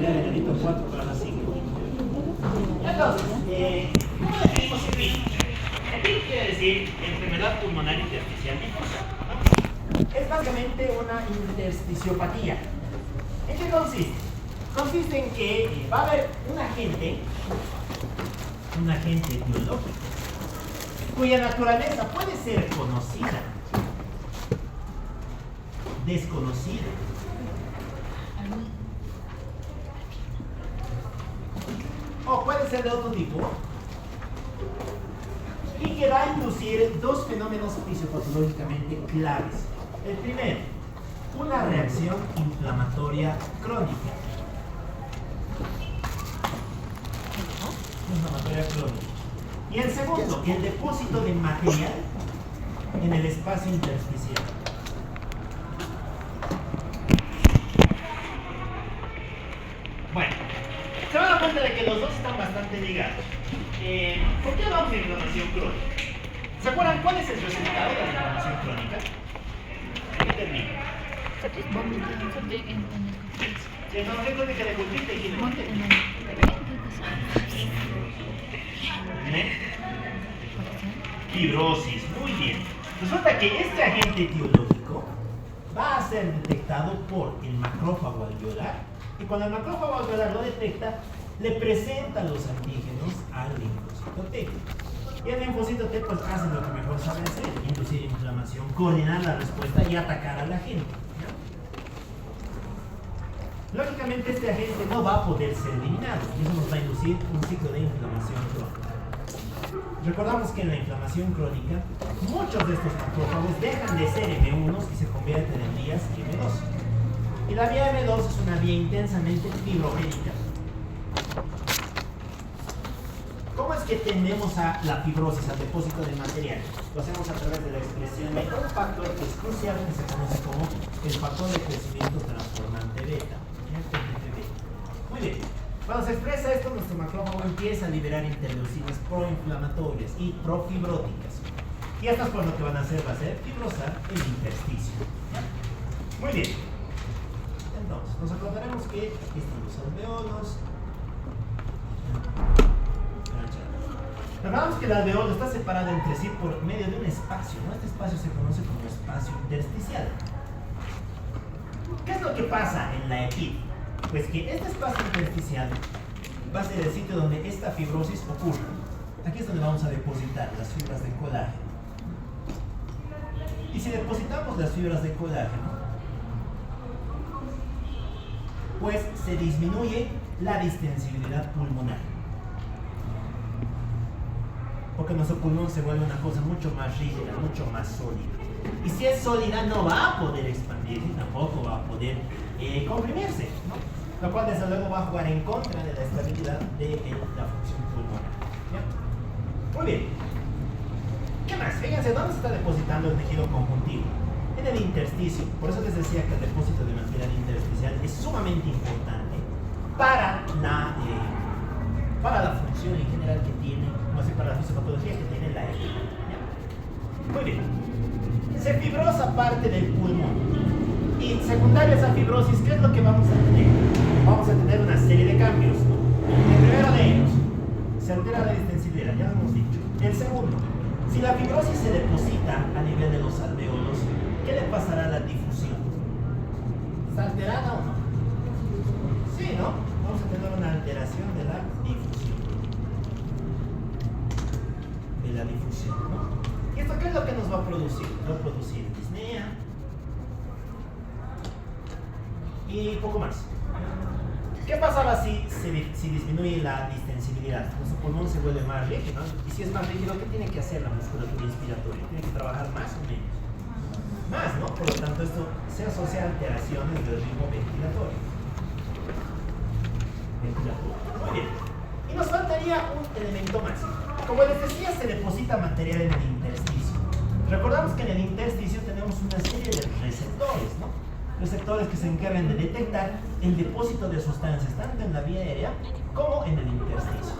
pelear el delito 4 para la 5. Entonces, ¿cómo definimos el PIN? El PIN quiere decir enfermedad pulmonar intersticial difusa, ¿no? Es básicamente una intersticiopatía. ¿En qué consiste? Consiste en que va a haber un agente biológico, cuya naturaleza puede ser conocida, desconocida, o puede ser de otro tipo, y que va a inducir dos fenómenos fisiopatológicamente claves. El primero, una reacción inflamatoria crónica. Y el segundo, el depósito de material en el espacio intersticial. Bueno, se van a dar cuenta de que los dos están bastante ligados. ¿Por qué hablamos de inflamación crónica? ¿Se acuerdan cuál es el resultado de la inflamación crónica? ¿Qué termina? Si la inflamación crónica de culpita, ¿qué termina? Fibrosis, muy bien. Resulta que este agente etiológico va a ser detectado por el macrófago alveolar, y cuando el macrófago alveolar lo detecta, le presenta los antígenos al linfocito T. Y el linfocito T pues hace lo que mejor sabe hacer: inducir inflamación, coordinar la respuesta y atacar al agente. Lógicamente este agente no va a poder ser eliminado, y eso nos va a inducir un ciclo de inflamación crónica. Recordamos que en la inflamación crónica, muchos de estos macrófagos dejan de ser M1 y se convierten en vías M2. Y la vía M2 es una vía intensamente fibrogénica. ¿Cómo es que tendemos a la fibrosis, al depósito de material? Lo hacemos a través de la expresión de un factor que es crucial, que se conoce como el factor de crecimiento transformante beta. Muy bien. Cuando se expresa esto, nuestro macrófago empieza a liberar interleucinas proinflamatorias y profibróticas. Y estas pues lo que van a hacer va a ser fibrosar el intersticio. Muy bien. Entonces, nos acordaremos que aquí están los alveolos. Recordamos que el alveolo está separado entre sí por medio de un espacio, ¿no? Este espacio se conoce como espacio intersticial. ¿Qué es lo que pasa en la EPID? Pues que este espacio intersticial va a ser el sitio donde esta fibrosis ocurre. Aquí es donde vamos a depositar las fibras de colágeno. Y si depositamos las fibras de colágeno, pues se disminuye la distensibilidad pulmonar. Porque nuestro pulmón se vuelve una cosa mucho más rígida, mucho más sólida. Y si es sólida, no va a poder expandirse, tampoco va a poder comprimirse, ¿no? Lo cual desde luego va a jugar en contra de la estabilidad de la función pulmonar. ¿Ya? Muy bien. ¿Qué más? Fíjense, ¿dónde se está depositando el tejido conjuntivo? En el intersticio. Por eso les decía que el depósito de material intersticial es sumamente importante para la función en general que tiene, no sé, para la fisiopatología que tiene la EPID. Muy bien. Se fibrosa parte del pulmón. Y secundario a esa fibrosis, ¿qué es lo que vamos a tener? Vamos a tener una serie de cambios, ¿no? El primero de ellos, se altera la distensibilidad, ya lo hemos dicho. El segundo, si la fibrosis se deposita a nivel de los alveolos, ¿qué le pasará a la difusión? ¿Está alterada o no? Sí, ¿no? Vamos a tener una alteración de la difusión. ¿no? ¿Y esto qué es lo que nos va a producir? Va a producir disnea y poco más. ¿Qué pasaba si disminuye la distensibilidad? Nuestro pulmón se vuelve más rígido, ¿no? Y si es más rígido, ¿qué tiene que hacer la musculatura inspiratoria? Tiene que trabajar más o menos. Más, ¿no? Por lo tanto, esto se asocia a alteraciones del ritmo ventilatorio. Muy bien. Y nos faltaría un elemento más. Como les decía, se deposita material en el intersticio. Recordamos que en el intersticio tenemos una serie de receptores, ¿no? Receptores que se encargan de detectar el depósito de sustancias tanto en la vía aérea como en el intersticio.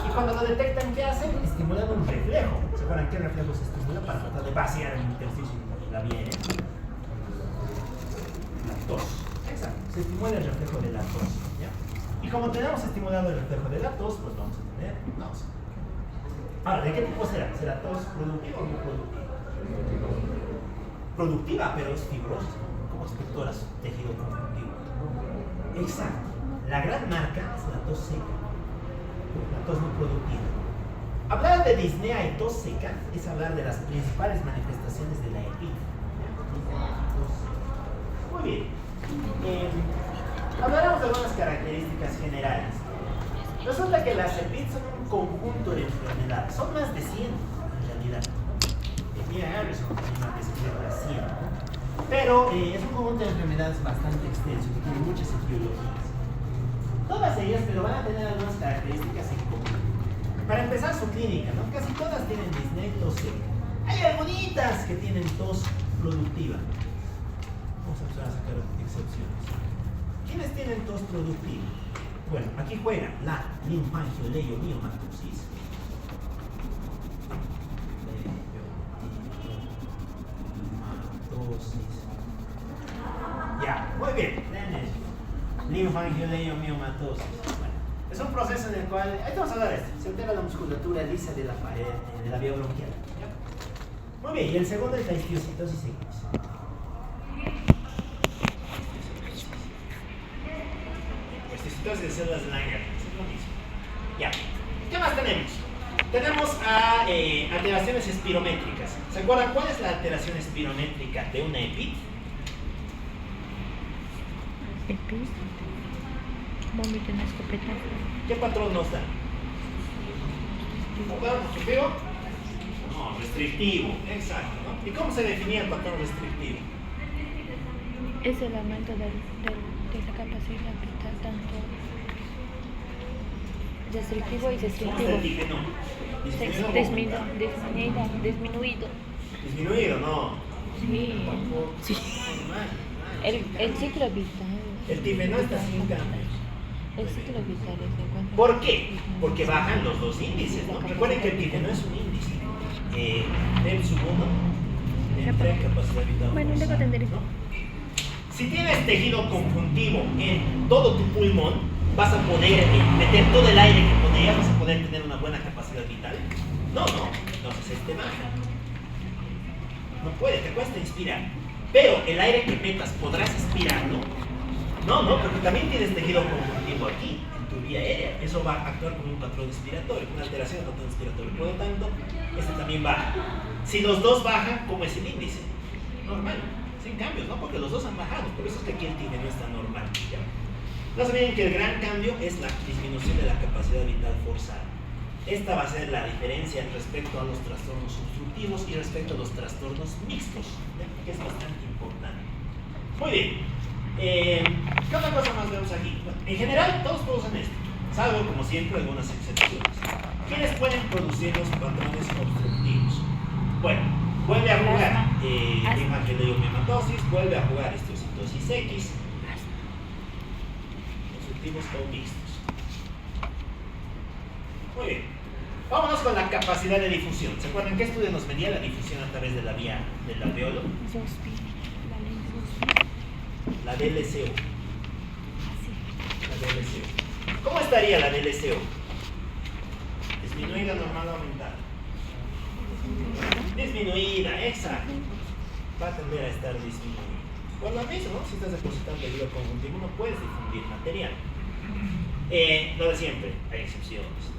Y cuando lo detectan, ¿qué hacen? Estimulan un reflejo. ¿Se acuerdan qué reflejo se estimula para tratar de vaciar el intersticio en la vía aérea? La tos. Exacto. Se estimula el reflejo de la tos. ¿Ya? Y como tenemos estimulado el reflejo de la tos, pues vamos a tener tos. Ahora, ¿de qué tipo será? ¿Será tos productiva o no productiva? Productiva, pero es fibrosa, como respecto a su tejido conjuntivo. Exacto. La gran marca es la tos seca, la tos no productiva. Hablar de disnea y tos seca es hablar de las principales manifestaciones de la EPID. Muy bien. Hablaremos de algunas características generales. Resulta que las EPID son un conjunto de enfermedades. Son más de 100 en realidad. Mira, Harrison también describe las 100. Pero es un conjunto de enfermedades bastante extenso que tiene muchas etiologías. Todas ellas, pero van a tener algunas características en común. Para empezar, su clínica, ¿no? Casi todas tienen disnea y tos seca. Hay algunitas que tienen tos productiva. Vamos a empezar a sacar excepciones. ¿Quiénes tienen tos productiva? Bueno, aquí juega la linfangioleumiomatosis. Ya, muy bien. Linfangioleumiomatosis. Bueno, es un proceso en el cual, ahí vamos a hablar de esto, se altera la musculatura lisa de la pared, de la vía bronquial. ¿Ya? Muy bien, y el segundo es la histiocitosis equis. Histiocitosis de células de Langerhans, es lo mismo. Ya, ¿qué más tenemos? Tenemos alteraciones espirométricas. ¿Se acuerdan cuál es la alteración espirométrica de una EPID? ¿EPID? Vómito en escopeta. ¿Qué patrón nos da? ¿Restrictivo? No, restrictivo, exacto, ¿no? ¿Y cómo se definía el patrón restrictivo? Es el aumento de la capacidad vital, tanto restrictivo y restrictivo. Disminuido. Disminuido, no. Sí. El ciclo vital. El tifenol está sin cambios. El ciclo vital es de cuánto. ¿Por qué? Porque bajan los dos índices, ¿no? Recuerden que el tifenol es un índice. El segundo, capacidad vital. Bueno, luego tendré. Si tienes tejido conjuntivo en todo tu pulmón, vas a poder meter todo el aire que podías, vas a poder tener una buena capacidad vital. No, entonces baja. No puede, te cuesta inspirar. Pero el aire que metas, ¿podrás inspirarlo? No, porque también tienes tejido conjuntivo aquí, en tu vía aérea. Eso va a actuar como un patrón inspiratorio, una alteración del patrón inspiratorio. Por lo tanto, este también baja. Si los dos bajan, ¿cómo es el índice? Normal, sin cambios, ¿no? Porque los dos han bajado, por eso es que aquí el TINE no está normal. ¿Ya? No se olviden que el gran cambio es la disminución de la capacidad vital forzada. Esta va a ser la diferencia respecto a los trastornos obstructivos y respecto a los trastornos mixtos, ¿ya? Que es bastante importante. Muy bien. ¿Qué otra cosa más vemos aquí? Bueno, en general, todos producen esto, salvo, como siempre, algunas excepciones. ¿Quiénes pueden producir los patrones obstructivos? Bueno, vuelve a jugar linfangioleumiomatosis, vuelve a jugar histiocitosis X, obstructivos o mixtos. Muy bien. Vámonos con la capacidad de difusión. ¿Se acuerdan qué estudio nos medía la difusión a través de la vía del alveolo? La DLCO. La DLCO. ¿Cómo estaría la DLCO? Disminuida, normal o aumentada. Disminuida, exacto. Va a tender a estar disminuida. Por lo mismo, si estás depositando tejido conjuntivo, no puedes difundir material. Lo de siempre, hay excepciones.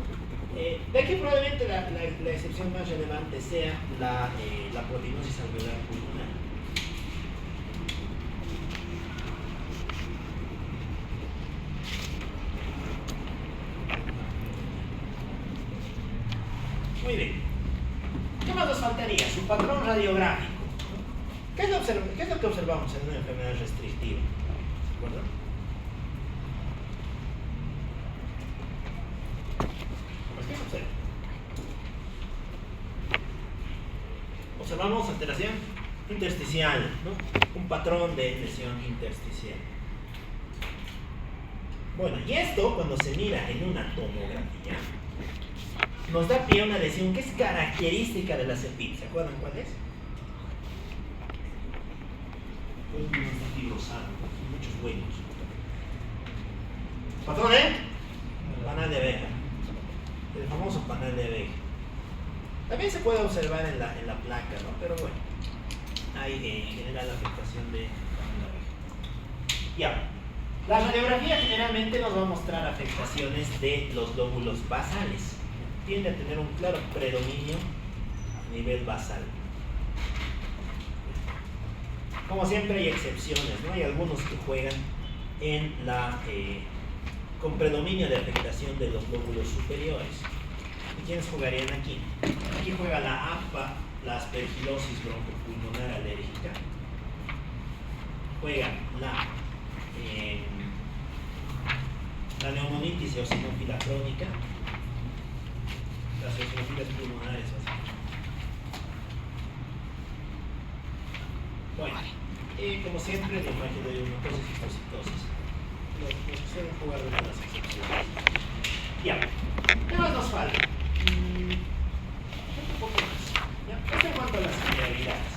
De aquí probablemente la excepción más relevante sea la proteinosis alveolar pulmonar. Muy bien. ¿Qué más nos faltaría? Su patrón radiográfico. ¿Qué es lo que observamos en una enfermedad restrictiva? ¿Se acuerdan? Pues, ¿qué se observa? Observamos alteración intersticial, ¿no? Un patrón de lesión intersticial. Bueno, y esto cuando se mira en una tomografía nos da pie a una lesión que es característica de la EPID. ¿Se acuerdan cuál es? Pues no está fibrosado, muchos huecos. Patrón, ¿eh? Panal de abeja. El famoso panal de abeja. También se puede observar en la placa, ¿no? Pero bueno, hay en general la afectación de panal de abeja. Ya. La radiografía generalmente nos va a mostrar afectaciones de los lóbulos basales. Tiende a tener un claro predominio a nivel basal. Como siempre hay excepciones, ¿no? Hay algunos que juegan con predominio de afectación de los lóbulos superiores. ¿Y quiénes jugarían aquí? Aquí juega la APA, la aspergilosis broncopulmonar alérgica. Juega la neumonitis eosinófila crónica, las eosinofilas pulmonares. Bueno, como siempre, la imagen de neumatosis y fositosis. Los que suelen jugar de las excepciones. Ya, ¿qué más nos falta? Un poco más. ¿Ya? Esto en cuanto a las generalidades.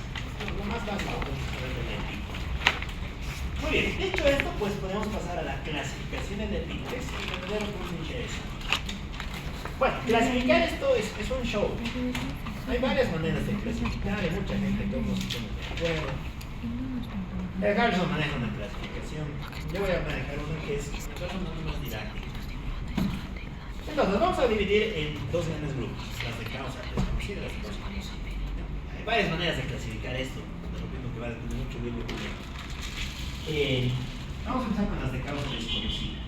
Lo más básico que podemos saber del EPI. Muy bien, dicho esto, pues podemos pasar a la clasificación en EPI, que es el verdadero punto interesante. Bueno, clasificar esto es un show. Hay varias maneras de clasificar, hay mucha gente que no se pone de acuerdo. El Harrison maneja una clasificación. Yo voy a manejar una que es más didáctica. Entonces, vamos a dividir en dos grandes grupos: las de causa desconocida y las de causa conocida. Hay varias maneras de clasificar esto, de lo mismo que va a depender mucho del libro. Vamos a empezar con las de causa desconocida,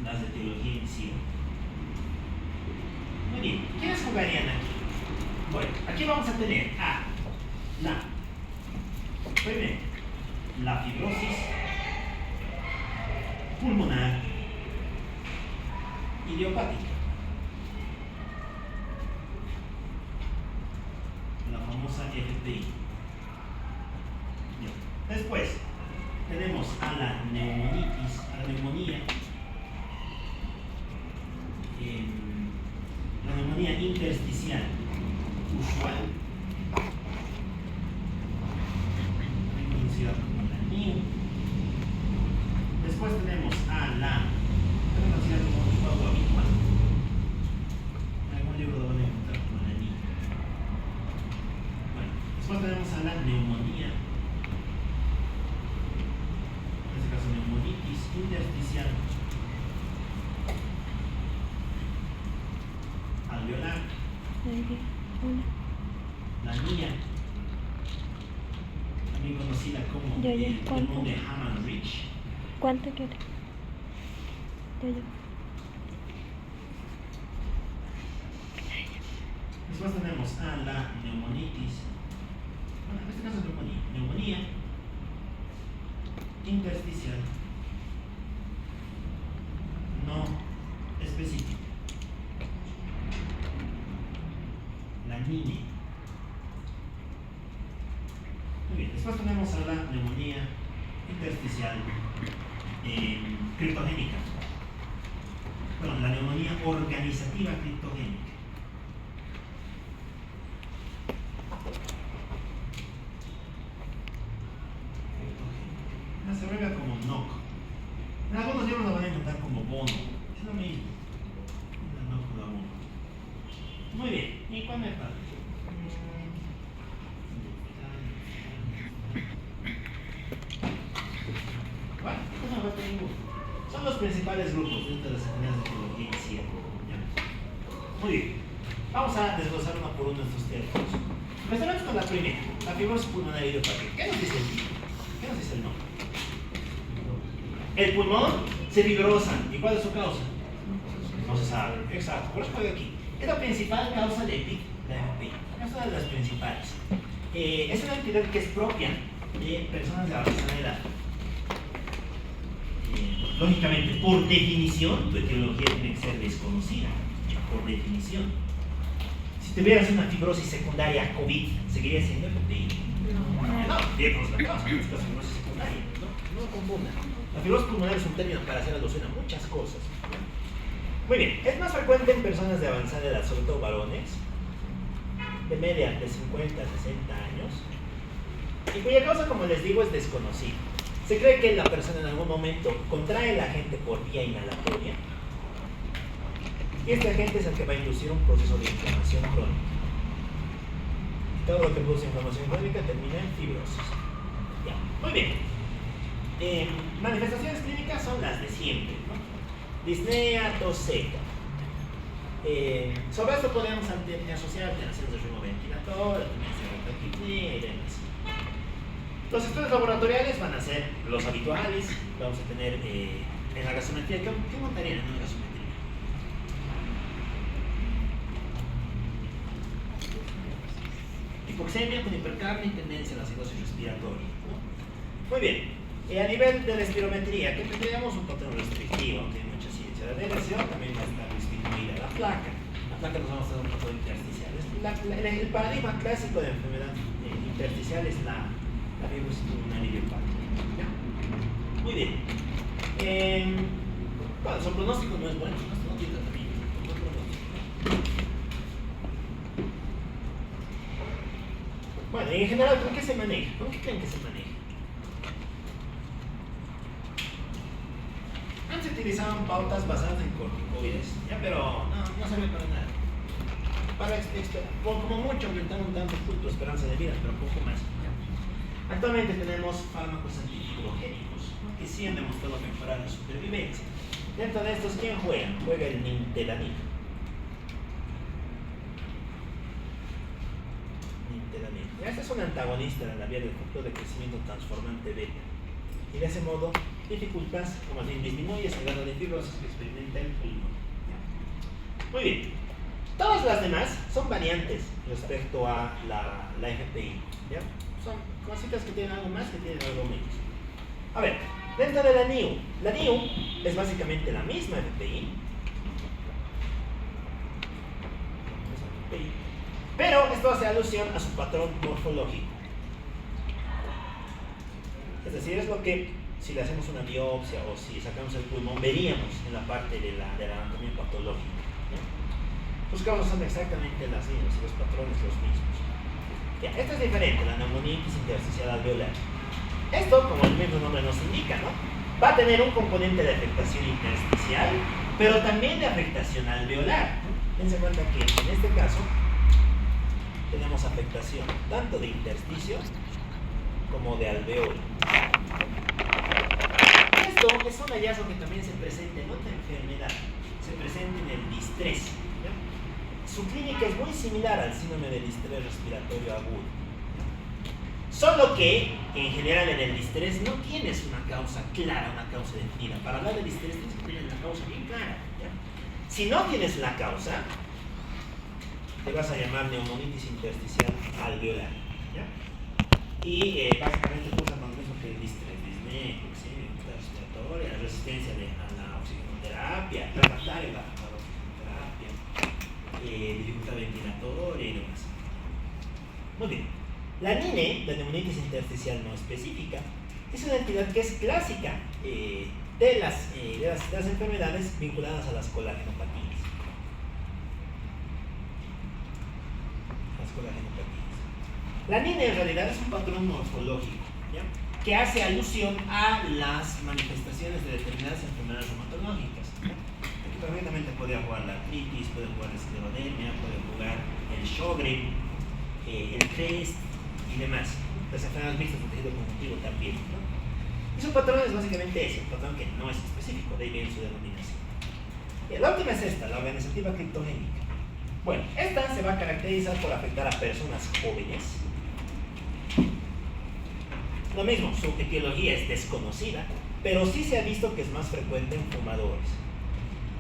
las de teología en sí. Muy bien, ¿quiénes jugarían aquí? Bueno, aquí vamos a tener primero, la fibrosis pulmonar idiopática, la famosa FPI. Después tenemos a la neumonitis, a la neumonía, la neumonía intersticial usual, conocida como la NIU. Después tenemos a la conocida como usual o habitual. En algún libro lo van a encontrar como la NIU. Bueno, después tenemos a la neumonía, en este caso neumonitis intersticial alveolar, la NIA, también conocida como el pulmón de Hammond-Ridge. ¿Cuánto quiere? Después tenemos a la neumonitis, bueno, en este caso es neumonía intersticial no específica, la NINE. Muy bien, después tenemos a la neumonía intersticial criptogénica. Bueno, la neumonía organizativa criptogénica. Se abrevia como NOC. En algunos libros lo van a encontrar como bono. Es lo mismo. La NOC da bono. Muy bien. ¿Y cuál me falta? Bueno, no me falta ninguno. Son los principales grupos dentro de las enfermedades de teología en sí. Muy bien. Vamos a desglosar uno por uno estos términos. Empezaremos con la primera, la fibrosis pulmonar idiopática. ¿Qué nos dice el título? ¿Qué nos dice el nombre? El pulmón se fibrosa. ¿Y cuál es su causa? No se sabe. Exacto. Por eso estoy aquí. Es la principal causa de EPIC, la FPI. Es una de las principales. Es una entidad que es propia de personas de avanzada edad. Lógicamente, por definición, tu etiología tiene que ser desconocida. Por definición. Si tuvieras una fibrosis secundaria COVID, ¿seguiría siendo FPI? No, digamos la causa, no es la fibrosis secundaria. No confundan. La fibrosis pulmonar es un término para hacer alusión a muchas cosas. Muy bien, es más frecuente en personas de avanzada edad, sobre todo varones, de media de 50 a 60 años, y cuya causa, como les digo, es desconocida. Se cree que la persona en algún momento contrae el agente por vía inhalatoria y este agente es el que va a inducir un proceso de inflamación crónica. Y todo lo que produce inflamación crónica termina en fibrosis. Ya, muy bien. Manifestaciones clínicas son las de siempre, ¿no? Disnea, tos seca. Sobre esto podemos asociar alteraciones del ritmo ventilatorio, tendencia a taquicardia y demás. Los estudios laboratoriales van a ser los habituales. Vamos a tener en la gasometría. ¿Qué montarían en una gasometría? Hipoxemia con hipercapnia y tendencia a la acidosis respiratoria, ¿no? Muy bien. A nivel de la espirometría, que tendríamos un patrón restrictivo, aunque hay mucha ciencia. La DLCO también va a estar disminuida. La placa nos vamos a dar un patrón intersticial. El paradigma clásico de enfermedad intersticial es la fibrosis pulmonar idiopática. Muy bien. Bueno, su pronóstico no es bueno, no tiene tratamiento. Bueno, en general, ¿con qué se maneja? ¿Con qué creen que se maneja? Antes se utilizaban pautas basadas en corticoides, ¿ya? Pero no sirve para nada. Como mucho aumentar un tanto tu esperanza de vida, pero poco más. ¿Ya? Actualmente tenemos fármacos antifibogénicos, ¿no? Que sí han demostrado mejorar la supervivencia. Dentro de estos, ¿quién juega? Juega el nintedanib. Este es un antagonista de la vía del factor de crecimiento transformante beta. Y de ese modo dificultas, o más bien disminuyes el grado de fibrosis que experimenta el pulmón. Muy bien. Todas las demás son variantes respecto a la FPI. ¿Ya? Son cositas que tienen algo más, que tienen algo menos. A ver, dentro de la NIU es básicamente la misma FPI. Pero esto hace alusión a su patrón morfológico. Es decir, es lo que, si le hacemos una biopsia o si sacamos el pulmón, veríamos en la parte de la anatomía patológica, ¿no? Los casos son exactamente las mismas y los patrones los mismos. Ya, esta es diferente, la neumonitis intersticial alveolar. Esto, como el mismo nombre nos indica, ¿no? Va a tener un componente de afectación intersticial, pero también de afectación alveolar, ¿no? Dense cuenta que en este caso tenemos afectación tanto de intersticio como de alveolo. Esto es un hallazgo que también se presenta en otra enfermedad, se presenta en el distrés. ¿Ya? Su clínica es muy similar al síndrome de distrés respiratorio agudo. Solo que, en general, en el distrés no tienes una causa clara, una causa definida. Para hablar de distrés tienes que tener la causa bien clara. ¿Ya? Si no tienes la causa, te vas a llamar neumonitis intersticial alveolar. ¿Ya? Y básicamente cursa con lo mismo que el distrés, disnea, respiratoria, resistencia a la oxigenoterapia, refractaria a la oxigenoterapia, dificultad ventilatoria y demás. Muy bien. La NINE, la neumonitis intersticial no específica, es una entidad que es clásica de las enfermedades vinculadas a las colagenopatías. La NINE en realidad es un patrón morfológico, ¿ya? Que hace alusión a las manifestaciones de determinadas enfermedades reumatológicas. Aquí perfectamente podría jugar la artritis, puede jugar la esclerodermia, puede jugar el Sjögren, el CREST y demás. Las enfermedades mixtas de tejido conjuntivo también, ¿no? Y su patrón es básicamente ese, un patrón que no es específico, de ahí viene su denominación. Y la última es esta, la organizativa criptogénica. Bueno, esta se va a caracterizar por afectar a personas jóvenes. Lo mismo, su etiología es desconocida, pero sí se ha visto que es más frecuente en fumadores.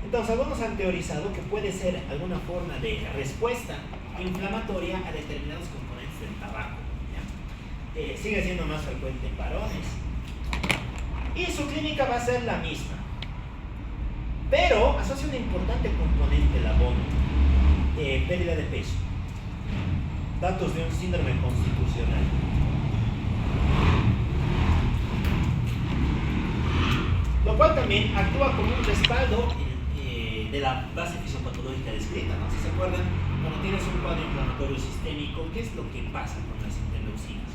Entonces, algunos han teorizado que puede ser alguna forma de respuesta inflamatoria a determinados componentes del tabaco. ¿Ya? Sigue siendo más frecuente en varones. Y su clínica va a ser la misma. Pero asocia un importante componente, el abono. Pérdida de peso. Datos de un síndrome constitucional. Lo cual también actúa como un respaldo de la base fisiopatológica descrita, ¿no? Si se acuerdan, cuando tienes un cuadro inflamatorio sistémico, ¿qué es lo que pasa con las interleucinas?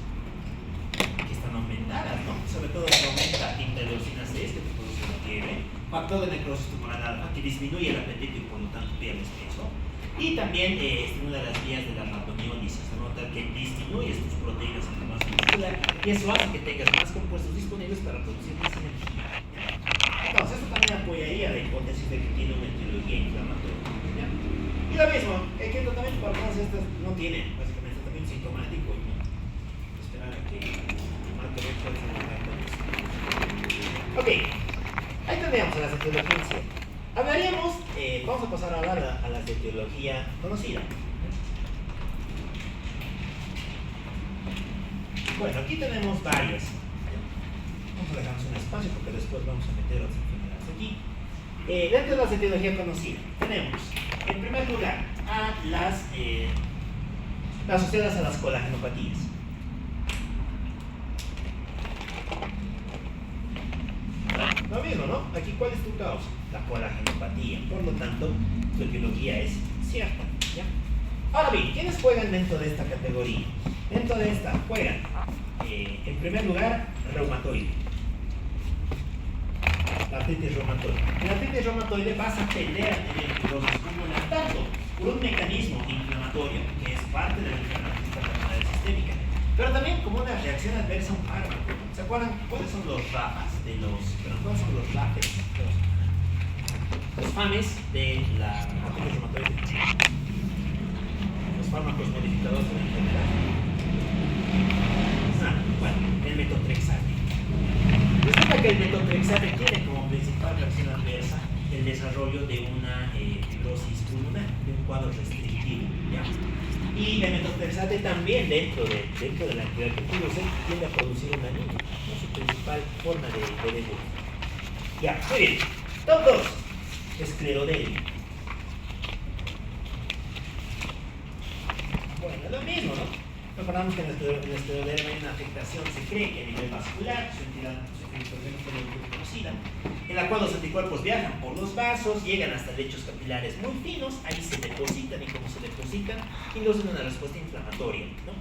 Que están aumentadas, ¿no? Sobre todo que aumenta interleucina 6, que te produce la fiebre, factor de necrosis tumoral alfa, que disminuye el apetito y por lo tanto pierdes peso, y también estimula las vías de la rhabdomiólisis, se nota que disminuyes tus proteínas en la masa muscular y eso hace que tengas más compuestos disponibles para producir más energía. Entonces, esto también apoyaría la hipótesis de que tiene una etiología inflamatoria. ¿Ya? Y lo mismo, que el tratamiento para todas estas no tiene básicamente tratamiento sintomático y no esperar a que marque el esfuerzo de la condición. Ok, ahí tendríamos a las etiologías. Hablaríamos, vamos a pasar ahora a las de etiología conocida. Bueno, aquí tenemos varias. Vamos a dejarnos un espacio porque después vamos a meter otras enfermedades aquí. Dentro de las etiologías conocidas tenemos, en primer lugar, a las asociadas a las colagenopatías. Lo mismo, ¿no? Aquí, ¿cuál es tu causa? La colagenopatía. Por lo tanto, tu etiología es cierta. ¿Ya? Ahora bien, ¿quiénes juegan dentro de esta categoría? Dentro de esta juegan, en primer lugar, reumatoide. La artritis reumatoide. En la artritis reumatoide vas a tender a tener fibrosis pulmonar tanto por un mecanismo inflamatorio, que es parte de la enfermedad sistémica, pero también como una reacción adversa a un fármaco. ¿Se acuerdan cuáles son los RAFAs de los, cuáles son los RAFES? Los FAMES de la artritis reumatoide. Los fármacos modificadores de la enfermedad. Bueno, el metotrexate. Resulta que el metotrexate tiene como principal reacción adversa el desarrollo de una fibrosis pulmonar, de un cuadro restrictivo. ¿Ya? Y el metotrexate también dentro de la actividad que produce tiende a producir una anemia, ¿no? Su principal forma de debut. Ya, muy bien. Top 2. Esclerodermia. Bueno, es lo mismo, ¿no? Recordamos que en la esclerodermia hay una afectación, se cree que a nivel vascular, su entidad conocida, en la cual los anticuerpos viajan por los vasos, llegan hasta lechos capilares muy finos, ahí se depositan y como se depositan, inducen una respuesta inflamatoria, ¿no?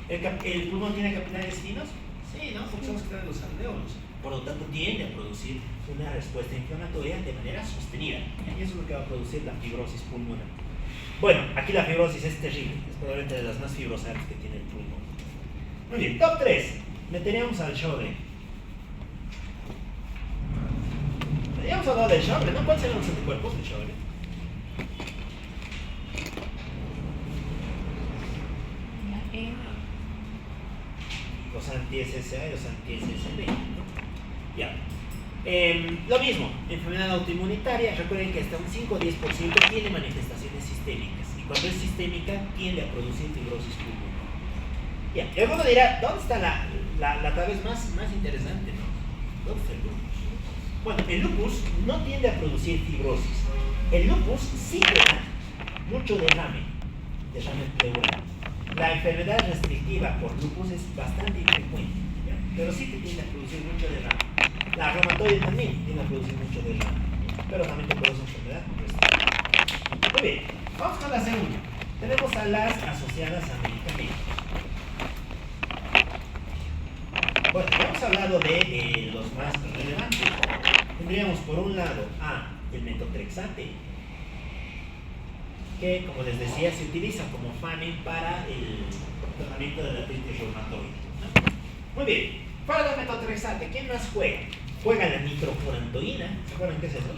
¿El pulmón tiene capilares finos? Sí, ¿no? Porque son los que traen los alveolos. Por lo tanto, tiende a producir una respuesta inflamatoria de manera sostenida. Y eso es lo que va a producir la fibrosis pulmonar. Bueno, aquí la fibrosis es terrible, es probablemente de las más fibrosas que tiene el pulmón. Muy bien, top 3. Meteríamos al Sjögren. Ya hemos hablado del Sjögren, ¿no? ¿Cuáles eran los anticuerpos del Sjögren? La E. Los anti-SSA y los anti-SSB, ¿no? Ya. Lo mismo, enfermedad autoinmunitaria, recuerden que hasta un 5 o 10% tiene manifestaciones sistémicas y cuando es sistémica tiende a producir fibrosis pulmonar. Ya, y alguno dirá, ¿dónde está la tal vez más interesante, ¿no? ¿Dónde está el lupus? Bueno, el lupus no tiende a producir fibrosis. El lupus sí da mucho derrame pleural. La enfermedad restrictiva por lupus es bastante infrecuente, ¿ya? Pero sí que tiende a producir mucho derrame. La reumatoide también tiende a producir mucho derrame, pero también te produce enfermedad restrictiva. Muy bien, vamos con la segunda. Tenemos a las asociadas a medicamentos. Bueno, ya hemos hablado de los más relevantes. Tendríamos por un lado a el metotrexate, que como les decía se utiliza como FAME para el tratamiento de la artritis reumatoide, ¿no? Muy bien, para el metotrexate, ¿quién más juega? Juega la nitrofurantoína. ¿Se acuerdan qué es eso?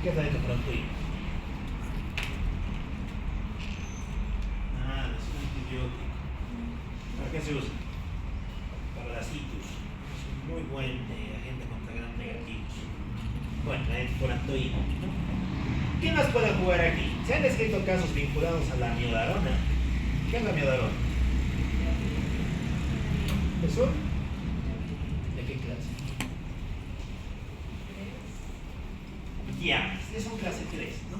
¿Qué es la nitrofurantoína? Es un antibiótico. ¿Para qué se usa? Para las itus. Es un muy buen agente contra gram negativos. Bueno, la nitrofurantoína, ¿no? ¿Quién más puede jugar aquí? Se han descrito casos vinculados a la miodarona. ¿Qué es la miodarona? ¿Eso? ¿De qué clase? Ya, es un clase 3, ¿no?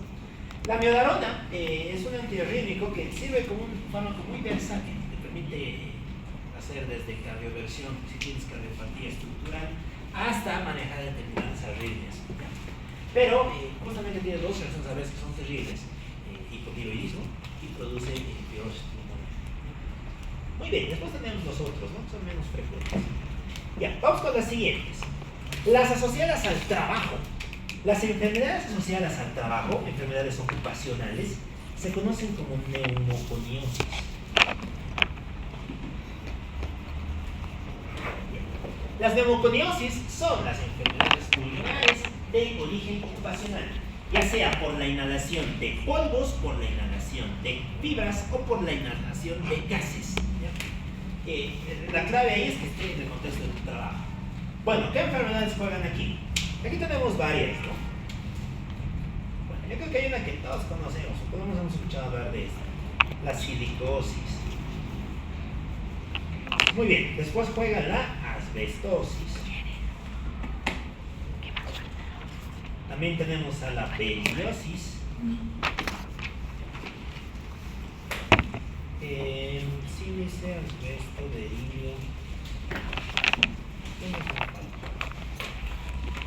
La miodarona es un antiarrítmico que sirve como un fármaco muy versátil, te permite hacer desde cardioversión, si tienes cardiopatía estructural, hasta manejar determinadas arritmias. Pero justamente tiene dos reacciones a veces que son terribles, hipotiroidismo y produce fibrosis pulmonar. Muy bien, después tenemos los otros, ¿no? Son menos frecuentes. Ya, vamos con las siguientes. Las asociadas al trabajo. Las enfermedades asociadas al trabajo, enfermedades ocupacionales, se conocen como neumoconiosis. Las neumoconiosis son las enfermedades pulmonares de origen ocupacional, ya sea por la inhalación de polvos, por la inhalación de fibras o por la inhalación de gases. La clave ahí es que esté en el contexto de tu trabajo. Bueno, ¿qué enfermedades juegan aquí? Aquí tenemos varias, ¿no? Bueno, yo creo que hay una que todos conocemos, o por lo menos hemos escuchado hablar de esta, la silicosis. Muy bien, después juega la asbestosis. También tenemos a la beriliosis. Sílice, asbesto, berilio. ¿Qué nos falta?